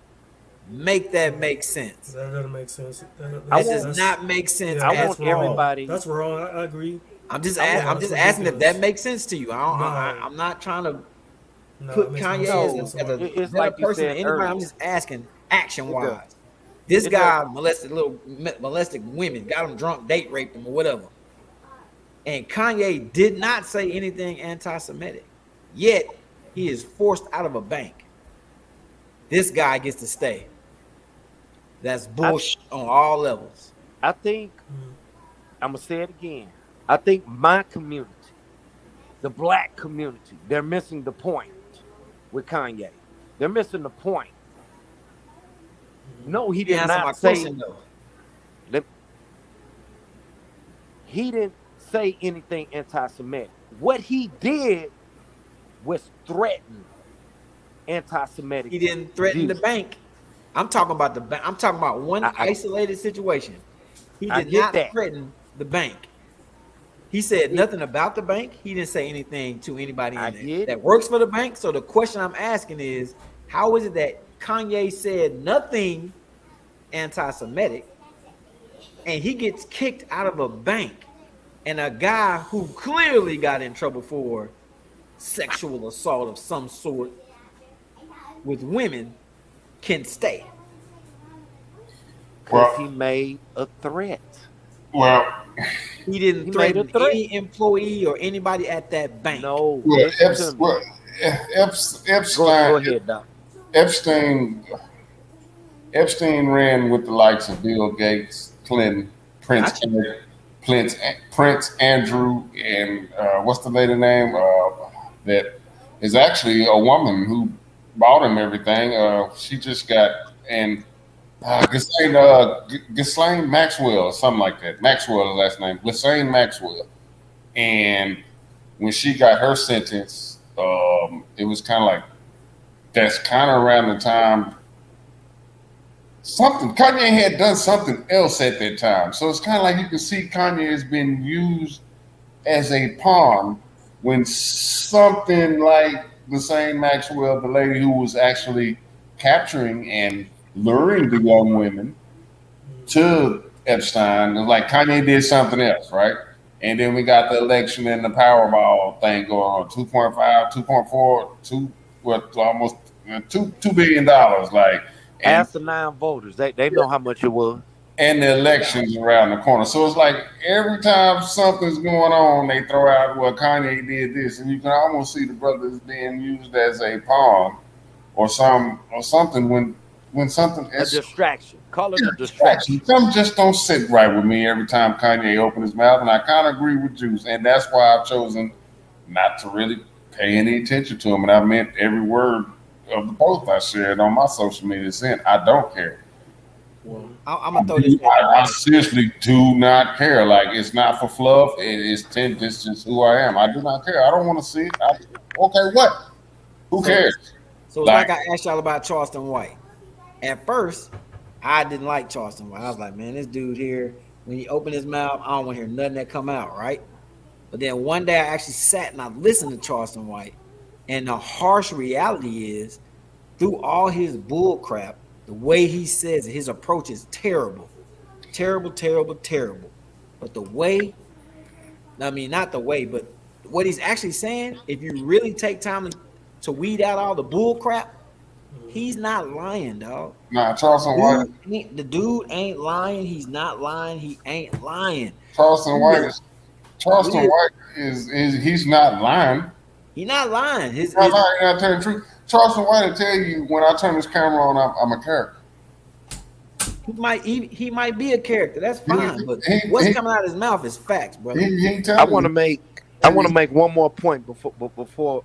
Make that make sense. That doesn't make sense. I That want does not make sense Yeah, I at that's want wrong. all. everybody. That's wrong. I agree. I'm just I want No, I'm that's just asking if that ridiculous. makes sense to you. No, I'm not trying to no, it put makes no Kanye sense no. as a whatsoever. It's better like you person than said anybody. I'm earlier. just asking action It does. wise. This It does. guy molested women, got them drunk, date raped them, or whatever. And Kanye did not say anything anti-Semitic. Yet he is forced out of a bank. This guy gets to stay. That's I bullshit on all levels. I think Mm. I'm gonna say it again. I think my community, the black community, they're missing the point with Kanye. They're missing the point. No, he You did answer my not say. question though. He didn't say anything anti-Semitic. What he did was threaten anti-Semitic He didn't threaten the views. bank. I'm talking about the bank. I'm talking about one I isolated situation. He I did get not that. threaten the bank. He said It, nothing about the bank. He didn't say anything to anybody I in there get that it. works for the bank. So the question I'm asking is, how is it that Kanye said nothing anti-Semitic and he gets kicked out of a bank, and a guy who clearly got in trouble for sexual assault of some sort with women can stay? Because he Well, made a threat. well, He didn't He made a threaten threat. any employee or anybody at that bank. No, well, listen to me. Go Epstein, ahead, Doc. Epstein, Epstein ran with the likes of Bill Gates, Clinton, Gotcha. Prince Andrew, and what's the lady name? That is actually a woman who bought him everything. She just got and Ghislaine Maxwell or something like that. Maxwell, the last name, Ghislaine Maxwell. And when she got her sentence, it was kind of like that's kind of around the time something Kanye had done something else at that time. So it's kind of like you can see Kanye has been used as a pawn when something like the same Maxwell, the lady who was actually capturing and luring the young women to Epstein, like Kanye did something else, right? And then we got the election and the Powerball thing going on, 2.5, 2.4, 2, what, almost $2 billion, like, and Asinine voters. They know how much it was. the elections around the corner. So it's like every time something's going on, they throw out, well, Kanye did this, and you can almost see the brothers being used as a pawn or something when something A is distraction. Call it a distraction. distraction. Some just don't sit right with me every time Kanye opens his mouth, and I kind of agree with Juice, and that's why I've chosen not to really pay any attention to him, and I meant every word of the post I shared on my social media saying I don't care. Well, I'm gonna throw this. I seriously do not care. Like it's not for fluff. This is who I am. I do not care. I don't want to see it. Okay, what? Who cares? So it's like I asked y'all about Charleston White. At first, I didn't like Charleston White. I was like, man, this dude here, when he opened his mouth, I don't want to hear nothing that come out, right? But then one day I actually sat and I listened to Charleston White, and the harsh reality is, through all his bull crap, the way he says it, his approach is terrible. Terrible, terrible, terrible. But the way, I mean, not the way, but what he's actually saying, if you really take time to weed out all the bull crap, he's not lying, dog. Nah, Charleston White. The dude ain't lying. He's not lying. He ain't lying. Charleston White is he's not lying. He's not lying. He's not telling the truth. Charleston White will tell you when I turn this camera on, I'm a character. He might be a character. That's fine. But what's coming out of his mouth is facts, brother. I want to make one more point before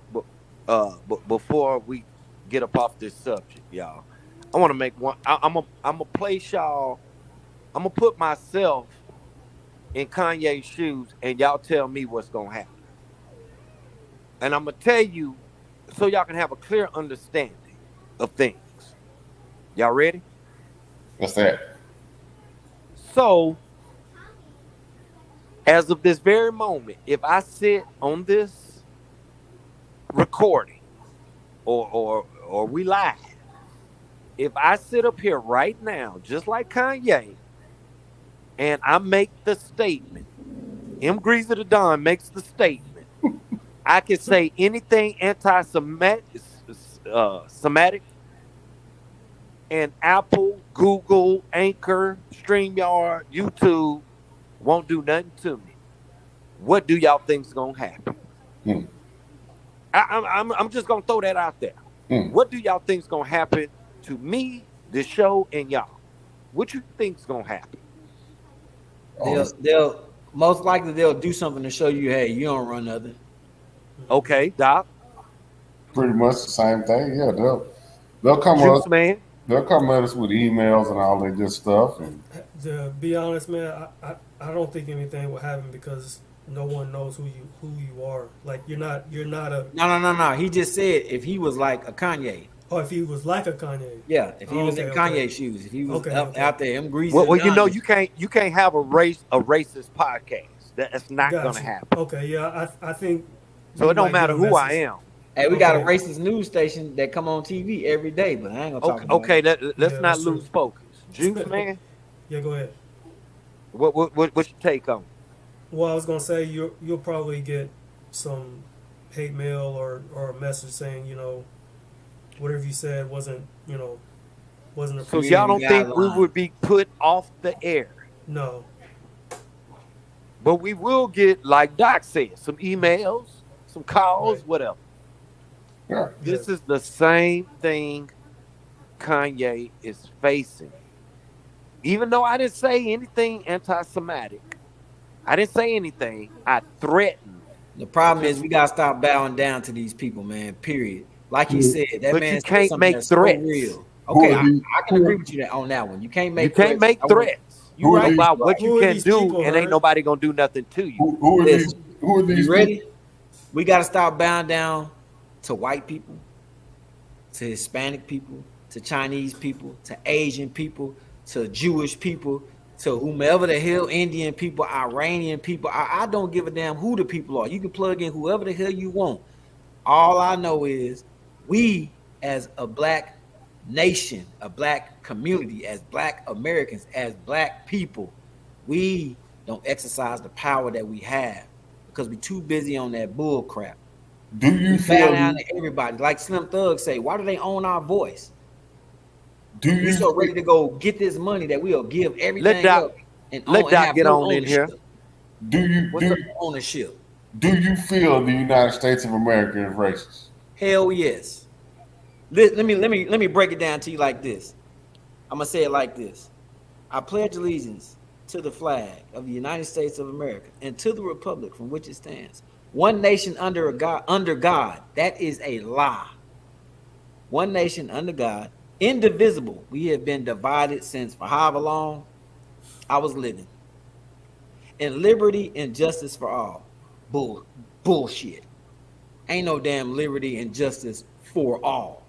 we get up off this subject, y'all. I want to make one. I'm gonna place y'all. I'm gonna put myself in Kanye's shoes, and y'all tell me what's gonna happen. And I'm gonna tell you so y'all can have a clear understanding of things. Y'all ready? What's that? So, as of this very moment, if I sit on this recording or we live, if I sit up here right now, just like Kanye, and I make the statement, M. Greasy the Don makes the statement, I can say anything anti-Semitic, and Apple, Google, Anchor, StreamYard, YouTube won't do nothing to me. What do y'all think is gonna happen? I'm just gonna throw that out there. What do y'all think is gonna happen to me, this show, and y'all? What you think is gonna happen? They'll most likely they'll do something to show you, hey, you don't run nothing. Okay, Doc. Pretty much the same thing. Yeah, they'll come Juice up, man. They'll come at us with emails and all that good stuff. And to be honest, man, I don't think anything will happen because no one knows who you are. Like you're not a No. He just said if he was like a Kanye. Oh, if he was like a Kanye. Yeah, if he was in Kanye's shoes, if he was out there, him greasy. Well, you know, you can't have a racist podcast. That's not gonna happen. Okay, yeah, I think. So it don't matter who I am. Hey, we got a racist news station that come on TV every day, but I ain't gonna talk about it. Let's not lose focus. Juice man. Yeah, go ahead. What's your take on? Well, I was gonna say you'll probably get some hate mail or a message saying, whatever you said wasn't So y'all appreciated. Community don't think we guidelines. would be put off the air, No. but we will get, like Doc said, some emails, some Right. calls, whatever. Yeah. Yeah. This is the same thing Kanye is facing. Even though I didn't say anything anti-Semitic, I didn't say anything. I threatened The problem to, is we gotta stop bowing down to these people, man. Period. Like he said, that but you man said can't something make that's so threats. real. Who Okay, are these? I can Who agree are, with you on that one. You can't You make can't threats. make threats. You who are right. these? About what you Who are can these do, people, and ain't Hurt? nobody gonna do nothing to you. Who are these? Listen, Who are these you people? ready? We gotta stop bowing down to white people, to Hispanic people, to Chinese people, to Asian people, to Jewish people, to whomever the hell, Indian people, Iranian people. I don't give a damn who the people are. You can plug in whoever the hell you want. All I know is we, as a black nation, a black community, as black Americans, as black people, we don't exercise the power that we have because we're too busy on that bull crap. Do you We bow feel? down to everybody. Like Slim Thug say, why do they own our voice? Do We you so feel? ready to go get this money that we'll give Let everything Doc up and let own and Doc have get no on in ownership. here. Do you What's do? up? Ownership. Do you feel the United States of America is racist? Hell yes. Let me break it down to you like this. I'm gonna say it like this. I pledge allegiance to the flag of the United States of America and to the republic from which it stands. One nation under God, under God. That is a lie. One nation under God, indivisible. We have been divided since for however long I was living. And liberty and justice for all. Bullshit. Ain't no damn liberty and justice for all.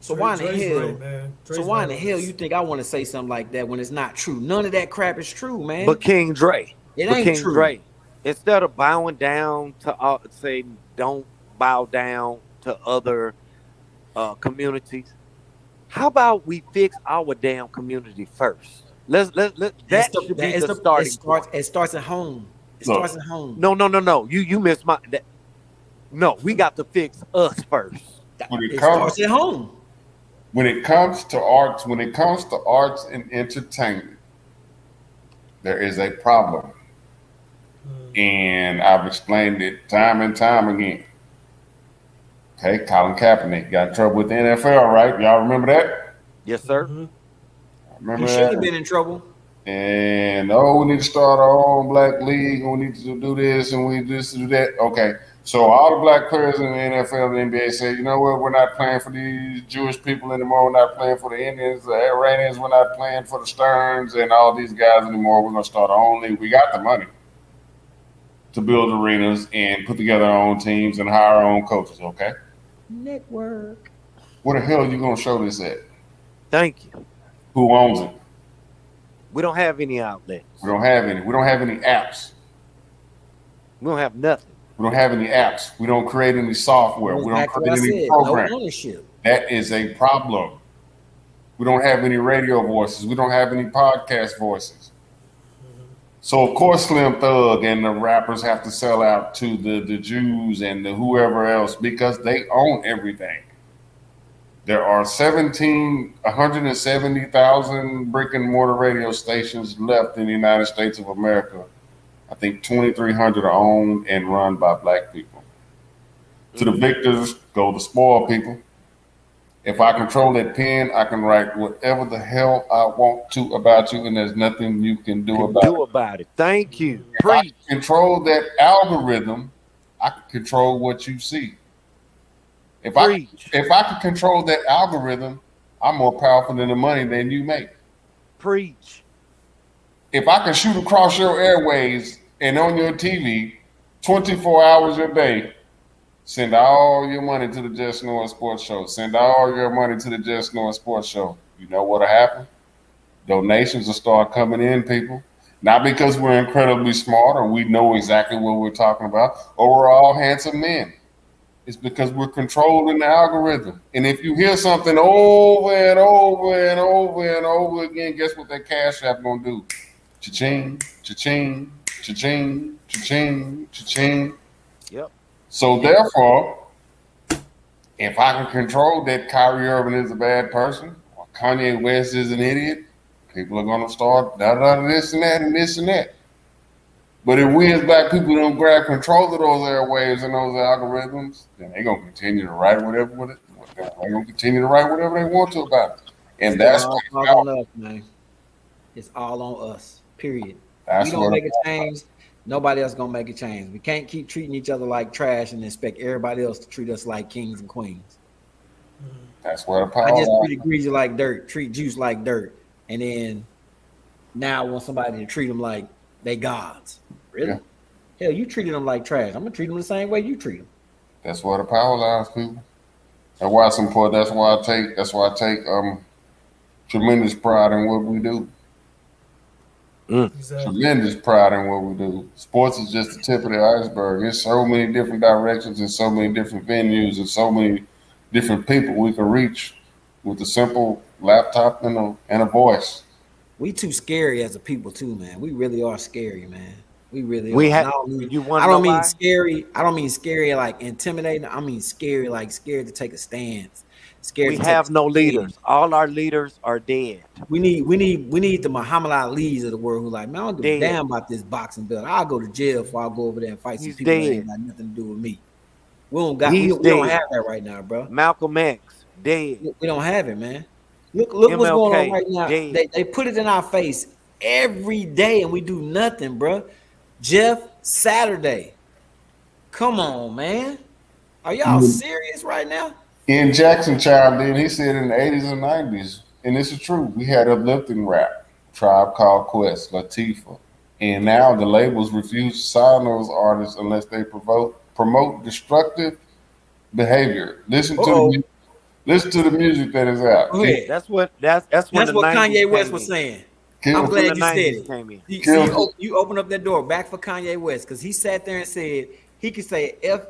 So why in the Dre's right, hell? man. So Dre's why in right the on hell this. you think I want to say something like that when it's not true? None of that crap is true, But man. King Dre, It but ain't King true. Dre, instead of bowing down to say don't bow down to other communities, how about we fix our damn community first? Let That's that the should that be is the the starting point. it starts at home. It starts Look, at home. No, no, no, no. You missed my that, no, we got to fix us first. when it It comes starts at home. when it comes to arts and entertainment, there is a problem, and I've explained it time and time again. Okay, Colin Kaepernick got in trouble with the NFL, right? Y'all remember that? Yes, sir. Mm-hmm. He Remember shouldn't have that? been in trouble. And we need to start our own black league, and we need to do this, and we this do that. Okay, so all the black players in the NFL and the NBA say, you know what, we're not playing for these Jewish people anymore. We're not playing for the Indians, the Iranians. We're not playing for the Stearns and all these guys anymore. We're gonna start our own league. We got the money to build arenas and put together our own teams and hire our own coaches. Okay, Network. where the hell are you gonna show this at? Thank you. Who owns it? We don't have any outlets. We don't have any. We don't have any apps. We don't have nothing. We don't have any apps. We don't create any software. Goes We don't back to what create I any said. No programs. ownership. That is a problem. We don't have any radio voices. We don't have any podcast voices. So of course Slim Thug and the rappers have to sell out to the Jews and the whoever else because they own everything. There are 170,000 brick and mortar radio stations left in the United States of America. I think 2,300 are owned and run by black people. To the victors go the spoiled people. If I control that pen, I can write whatever the hell I want to about you, and there's nothing you can do about it. Thank you. If I Preach. control that algorithm, I can control what you see. If Preach. I can control that algorithm, I'm more powerful than the money than you make. Preach. If I can shoot across your airways and on your TV 24 hours a day, send all your money to the Just Knowing Sports Show. Send all your money to the Just Knowing Sports Show. You know what'll happen? Donations will start coming in, people. Not because we're incredibly smart or we know exactly what we're talking about or we're all handsome men. It's because we're controlling the algorithm. And if you hear something over and over and over and over again, guess what that cash app gonna do? Cha-ching, cha-ching, cha-ching, cha-ching, cha-ching. Yep. So therefore, if I can control that Kyrie Irving is a bad person or Kanye West is an idiot, people are gonna start this and that and this and that. But if we as black people don't grab control of those airwaves and those algorithms, then they're gonna continue to write whatever they're gonna continue to write whatever they want to about it. And that's all on us, man. It's all on us. Period. We don't make a change. Nobody else gonna make a change. We can't keep treating each other like trash and expect everybody else to treat us like kings and queens. That's where the power. I just treat Greasy like dirt, treat Juice like dirt, and then now I want somebody to treat them like they gods. Really? Yeah. Hell, you treated them like trash. I'm gonna treat them the same way you treat them. That's where the power lies, people. That's why it's important. That's why I take tremendous pride in what we do. Exactly. Tremendous pride in what we do. Sports is just the tip of the iceberg. There's so many different directions and so many different venues and so many different people we can reach with a simple laptop and a voice. We too scary as a people too, man. We really are scary, man. We really are. I don't mean scary. I don't mean scary like intimidating. I mean scary like scared to take a stance. We have no leaders. All our leaders are dead. We need the Muhammad Ali's of the world who like, man, I don't give a damn about this boxing belt. I'll go to jail before I go over there and fight some people that ain't got nothing to do with me. We don't have that right now, bro. Malcolm X, dead. We don't have it, man. Look MLK, what's going on right now. They put it in our face every day and we do nothing, bro. Jeff Saturday. Come on, man. Are y'all serious right now? Ian Jackson chimed in. He said in the 80s and 90s, and this is true, we had uplifting rap, Tribe Called Quest, Latifah. And now the labels refuse to sign those artists unless they promote destructive behavior. Listen to the music that is out. Okay. That's what Kanye West was saying. I'm glad you said it. You open up that door back for Kanye West because he sat there and said he could say F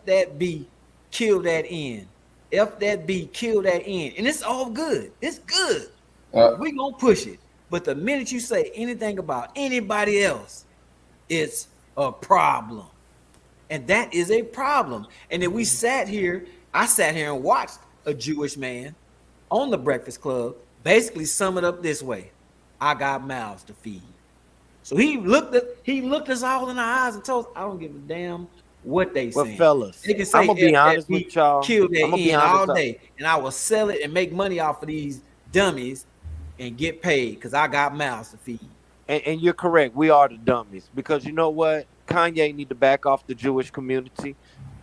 that B, kill that N. F that B, kill that N. And it's all good. It's good. We gonna push it. But the minute you say anything about anybody else, it's a problem. And that is a problem. And then I sat here and watched a Jewish man on the Breakfast Club basically sum it up this way. I got mouths to feed. So he looked us all in the eyes and told us, I don't give a damn what they say. But fellas, they can say, I'm gonna be honest with y'all. Kill that in all day, and I will sell it and make money off of these dummies and get paid because I got mouths to feed. And you're correct. We are the dummies because you know what? Kanye need to back off the Jewish community,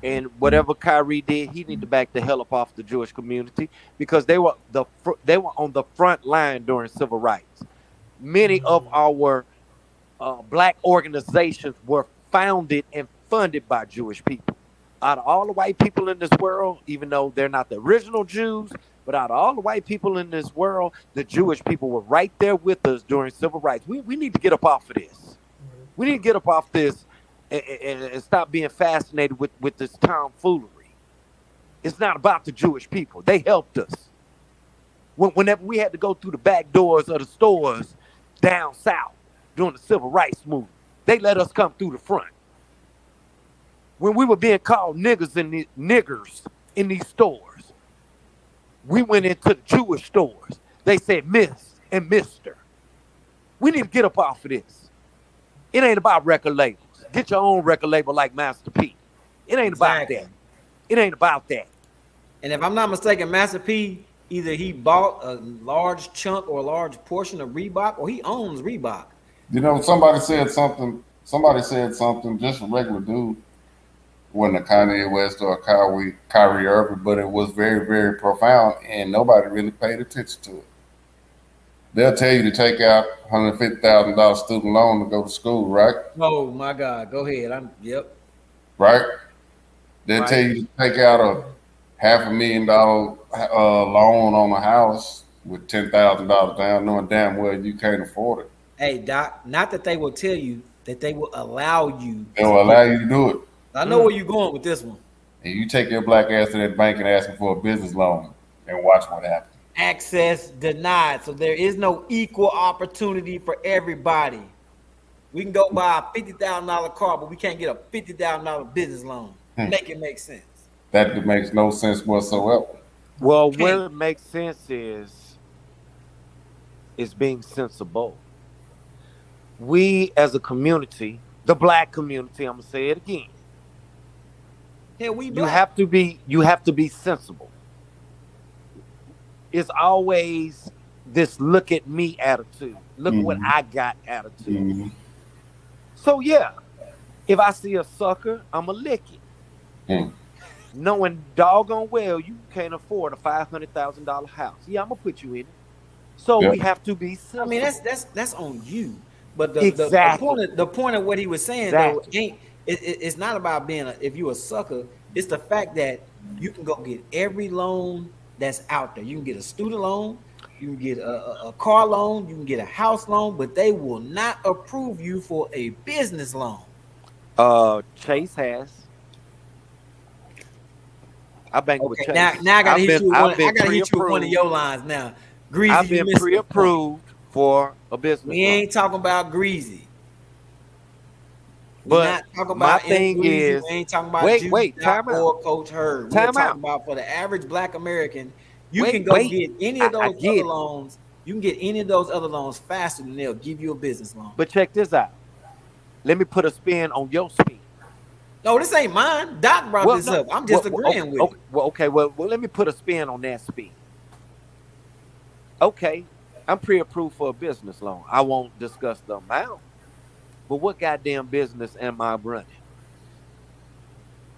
and whatever Kyrie did, he need to back the hell up off the Jewish community because they were on the front line during civil rights. Many of our black organizations were founded and funded by Jewish people. Out of all the white people in this world, even though they're not the original Jews, but out of all the white people in this world, the Jewish people were right there with us during civil rights. We need to get up off of this. We need to get up off this and stop being fascinated with this tomfoolery. It's not about the Jewish people. They helped us. Whenever we had to go through the back doors of the stores down south during the civil rights movement, they let us come through the front. When we were being called niggers in these stores, we went into the Jewish stores. They said Miss and Mister. We need to get up off of this. It ain't about record labels. Get your own record label like Master P. It ain't about that. It ain't about that. And if I'm not mistaken, Master P, either he bought a large chunk or a large portion of Reebok or he owns Reebok. You know, somebody said something, just a regular dude. Wasn't a Kanye West or a Kyrie Irving, but it was very, very profound, and nobody really paid attention to it. They'll tell you to take out $150,000 student loan to go to school, right? Oh my God, go ahead. Yep. Right? They'll tell you to take out a $500,000 loan on a house with $10,000 down, knowing damn well you can't afford it. Hey, Doc, not that they will tell you, that they will allow you. They will allow you to do it. I know where you're going with this one. And you take your black ass to that bank and ask them for a business loan and watch what happens. Access denied. So there is no equal opportunity for everybody. We can go buy a $50,000 car, but we can't get a $50,000 business loan. Make it make sense. That makes no sense whatsoever. Well, Can't. where it makes sense is being sensible. We as a community, the black community, I'm gonna say it again. Hell, we You black. have to be sensible. It's always this look at me attitude. Look what I got attitude. So yeah, if I see a sucker, I'ma lick it. Knowing doggone well you can't afford a $500,000 house. Yeah, I'm gonna put you in it. So we have to be sensible. I mean, that's on you. But Exactly. the point of what he was saying though it's not about being if you a sucker. It's the fact that you can go get every loan that's out there. You can get a student loan, you can get a car loan, you can get a house loan, but they will not approve you for a business loan. Chase has. I bank with Chase. Now I gotta hit you with one of your lines now. Greasy, I've been pre-approved for a business. We ain't talking about Greasy. But not talking my about thing is, we ain't talking about time out. or Coach Herb. We're talking about for the average black American. You can go get any of those other loans. You can get any of those other loans faster than they'll give you a business loan. But check this out. Let me put a spin on your spin. No, this ain't mine. Doc brought this up. I'm just agreeing with it. Well, let me put a spin on that spin. Okay, I'm pre-approved for a business loan. I won't discuss the amount. But what goddamn business am I running?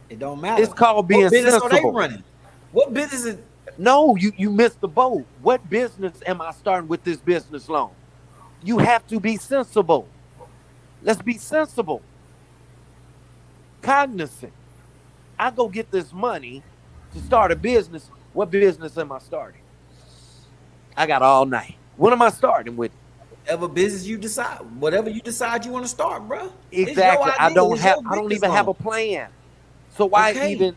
It don't matter. It's called being sensible. What business are they running? What business is... No, you missed the boat. What business am I starting with this business loan? You have to be sensible. Let's be sensible. Cognizant. I go get this money to start a business. What business am I starting? I got all night. What am I starting with? Whatever business you decide, whatever you decide you want to start, bro. Exactly. I don't even have a plan. So why even?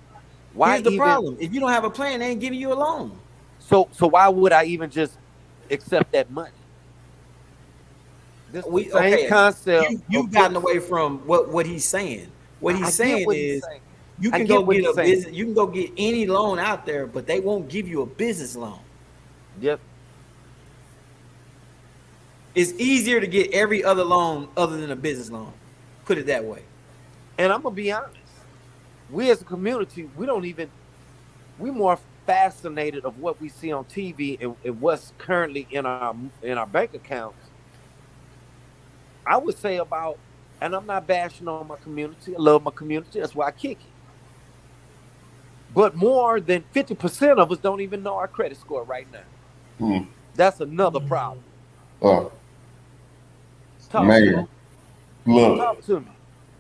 Here's the problem. If you don't have a plan, they ain't giving you a loan. So why would I even just accept that money? This same concept. You've gotten away from what he's saying. What he's saying is you can go get a business. You can go get any loan out there, but they won't give you a business loan. Yep. It's easier to get every other loan other than a business loan. Put it that way. And I'm gonna be honest. We as a community, we're more fascinated of what we see on TV and what's currently in our bank accounts. I would say about, and I'm not bashing on my community. I love my community. That's why I kick it. But more than 50% of us don't even know our credit score right now. That's another problem. Talk man, look. Talk to me.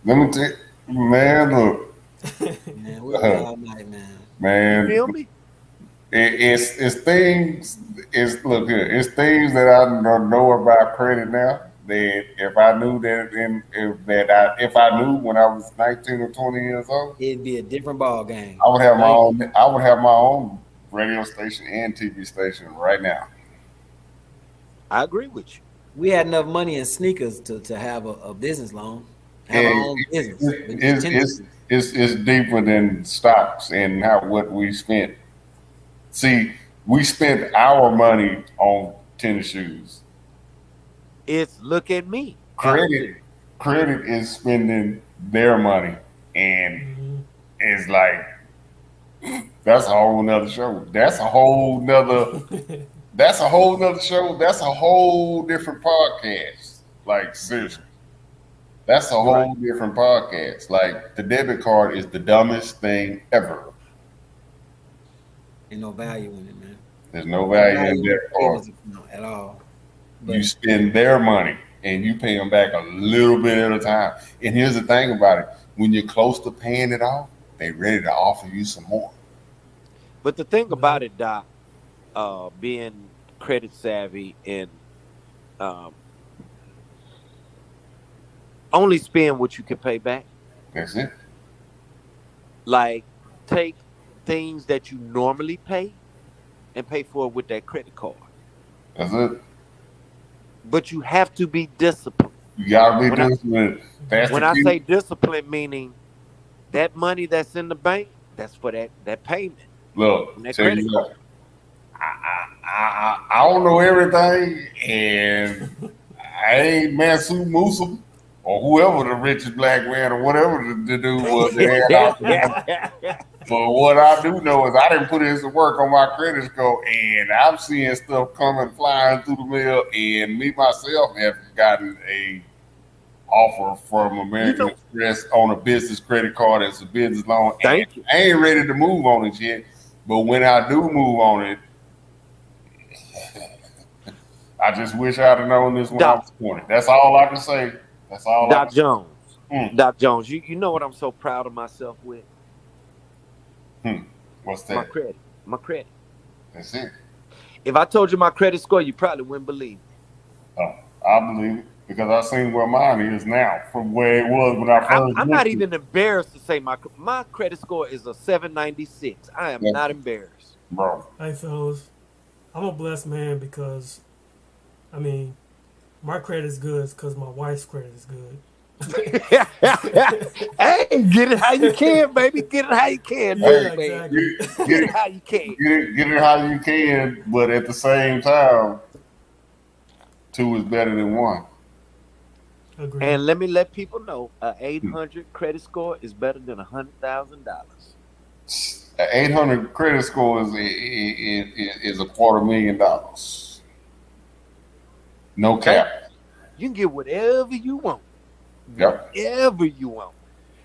Let me tell you, man, look. Man, we're all night, man. Man, you feel me? It's things. Look here. It's things that I don't know about credit now. That if I knew that, if I knew when I was 19 or 20 years old, it'd be a different ball game. I would have my own. I would have my own radio station and TV station right now. I agree with you. We had enough money in sneakers to have a business loan. Have our own business. It's deeper than stocks and what we spent. See, we spent our money on tennis shoes. It's look at me. Credit is spending their money, and it's like that's a whole nother show. That's a whole nother show. That's a whole different podcast. Like seriously. That's a whole different podcast. Like the debit card is the dumbest thing ever. Ain't no value in it, man. There's no value in debit card at all. But you spend their money and you pay them back a little bit at a time. And here's the thing about it: when you're close to paying it off, they ready to offer you some more. But the thing about it, Doc, being credit savvy and only spend what you can pay back. That's it. Like, take things that you normally pay and pay for it with that credit card. That's it. But you have to be disciplined. You gotta be When I, disciplined. That's when the I key. say discipline, meaning that money that's in the bank, that's for that payment Look, from that tell credit you card. what, I don't know everything, and I ain't Mansu Musa or whoever the richest black man or whatever the dude was that had out there. But what I do know is I didn't put in some work on my credit score, and I'm seeing stuff coming flying through the mail, and me myself have gotten a offer from You American know, Express on a business credit card as a business loan, and thank you, I ain't ready to move on it yet. But when I do move on it, I just wish I'd have known this when I Doc. was 20. That's all I can say. That's all I Doc can say. Jones. Doc Jones. You know what I'm so proud of myself with? Hmm. What's My that? credit. My credit. That's it. If I told you my credit score, you probably wouldn't believe me. Oh, I believe it because I seen where mine is now from where it was when I first I'm went not to. even embarrassed to say my credit score is a 796. I am Yeah, not embarrassed. bro. Hey, fellas, I'm a blessed man because, I mean, my credit is good because my wife's credit is good. Hey, get it how you can, baby. Get it how you can, Hey, Yeah, news man. get exactly. it, get Get it, it how you can. get it how you can, but at the same time, two is better than one. Agreed. And let me let people know, a 800 credit score is better than $100,000. An 800 credit score is $250,000. No Thank cap. you. You can get whatever you want, Yep. whatever you want.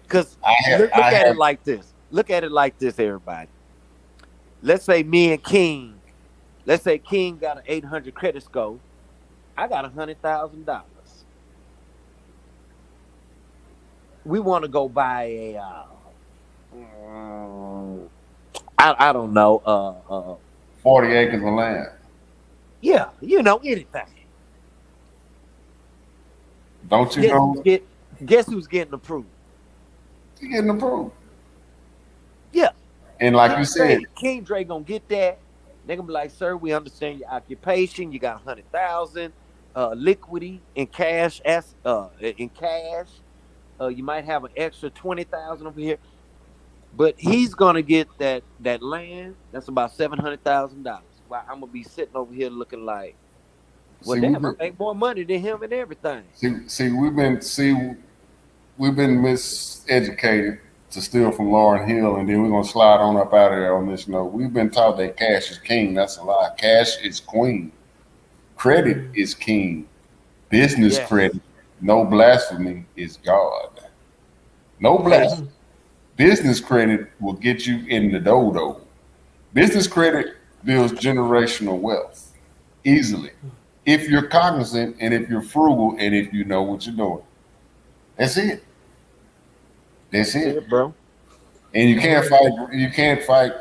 Because I have. look I at it have. like this. Look at it like this, everybody. Let's say me and King. Let's say King got an 800 credit score. I got $100,000. We want to go buy a. Mm, I don't know. 40 acres of land. Yeah, anything. Don't you Guess who's know? get? Guess who's getting approved? You're getting approved. Yeah, And like you said, King Dre gonna get that. They gonna be like, sir, we understand your occupation. You got 100,000 liquidity in cash. In cash. You might have an extra 20,000 over here, but he's gonna get that land. That's about $700,000. While I'm gonna be sitting over here looking like, well, see, we've damn, I been, make more money than him and everything. we've been miseducated to steal from Lauren Hill, and then we're gonna slide on up out of there on this note. We've been taught that cash is king. That's a lie. Cash is queen. Credit is king. Business Yes, credit, no blasphemy, is God. No hey, blasphemy. Business credit will get you in the dodo. Business credit builds generational wealth easily if you're cognizant and if you're frugal and if you know what you're doing. That's it. That's that's it. it, bro. And you can't fight. You can't fight.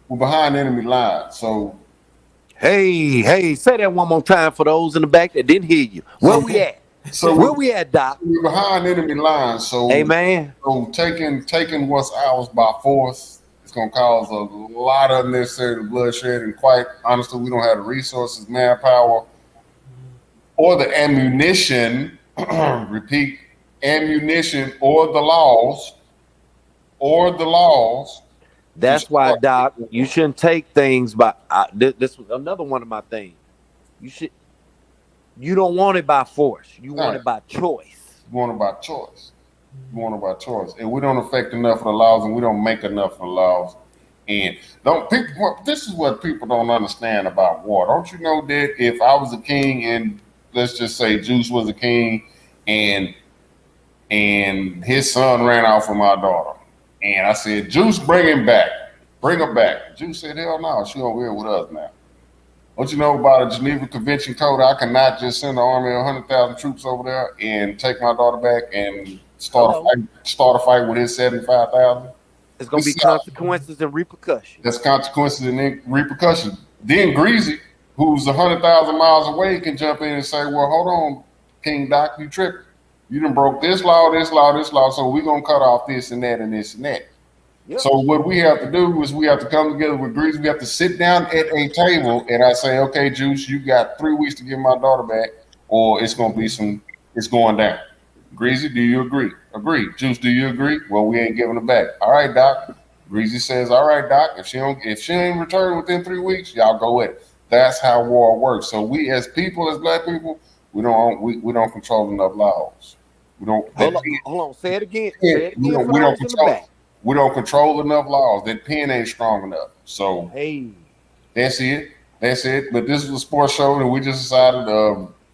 We're behind enemy lines. Hey, say that one more time for those in the back that didn't hear you. Where So, we at? so Where we at, Doc? we're behind enemy lines. Hey, man. So taking what's ours by force, it's gonna cause a lot of unnecessary bloodshed. And quite honestly, we don't have the resources, manpower, or the ammunition. Repeat, ammunition or the laws to That's why, start Doc, this you war. shouldn't take things by. This was another one of my things. You should. You don't want it by force. You want Right. it by choice. We want it by choice. We want it by choice, and we don't affect enough of the laws, and we don't make enough of the laws. And don't people? This is what people don't understand about war. Don't you know that if I was a king, and let's just say Juice was a king, and his son ran off with my daughter, and I said, Juice, bring her back. Juice said, hell no, she over here with us now. Don't you know about a Geneva Convention code? I cannot just send an army of 100,000 troops over there and take my daughter back and Hello. start a fight with his 75,000. It's gonna be consequences and repercussions. That's consequences and then repercussions. Then Greasy, who's 100,000 miles away, can jump in and say, well, hold on, King Doc, you tripping. You done broke this law, this law, this law, so we're going to cut off this and that and this and that. Yep. So what we have to do is we have to come together with Greasy. We have to sit down at a table, and I say, okay, Juice, you got 3 weeks to get my daughter back, or it's going to be it's going down. Greasy, do you agree? Agree. Juice, do you agree? Well, we ain't giving it back. All right, Doc. Greasy says, all right, Doc. If she ain't returned within 3 weeks, y'all go with it. That's how war works. So we as people, as black people, we don't control enough laws. We don't. Hold on. Say it again. Say it again for We don't those in the control. back. We don't control enough laws. That pen ain't strong enough. So Hey, that's it. That's it. But this was a sports show, and we just decided,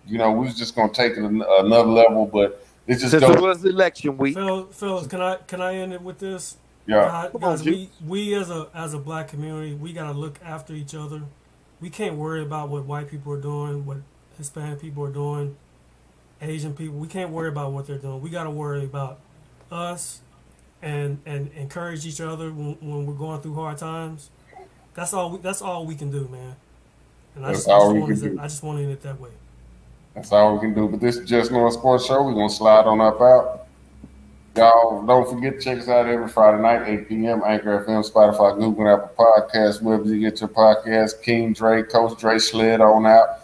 we was just gonna take it another level. But it just since goes. it was election week, Fellas, can I end it with this? Yeah. Guys, Juice. we as a black community, we gotta look after each other. We can't worry about what white people are doing, what Hispanic people are doing, Asian people. We can't worry about what they're doing. We gotta worry about us and encourage each other when we're going through hard times. That's all we can do, man. And I just want to end it that way. That's all we can do. But this is Just North Sports Show. We're gonna slide on up out. Y'all don't forget to check us out every Friday night, 8 p.m. Anchor FM, Spotify, Google, and Apple Podcasts. Wherever you get your podcast. King Dre, Coach Dre, slid on out.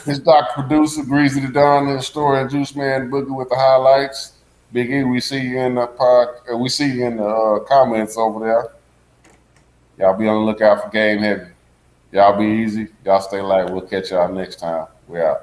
This Dr. Producer, Greasy the Don in the store, and Juice Man Boogie with the highlights. Big E, we see you in the comments over there. Y'all be on the lookout for Game Heavy. Y'all be easy. Y'all stay light. We'll catch y'all next time. We out.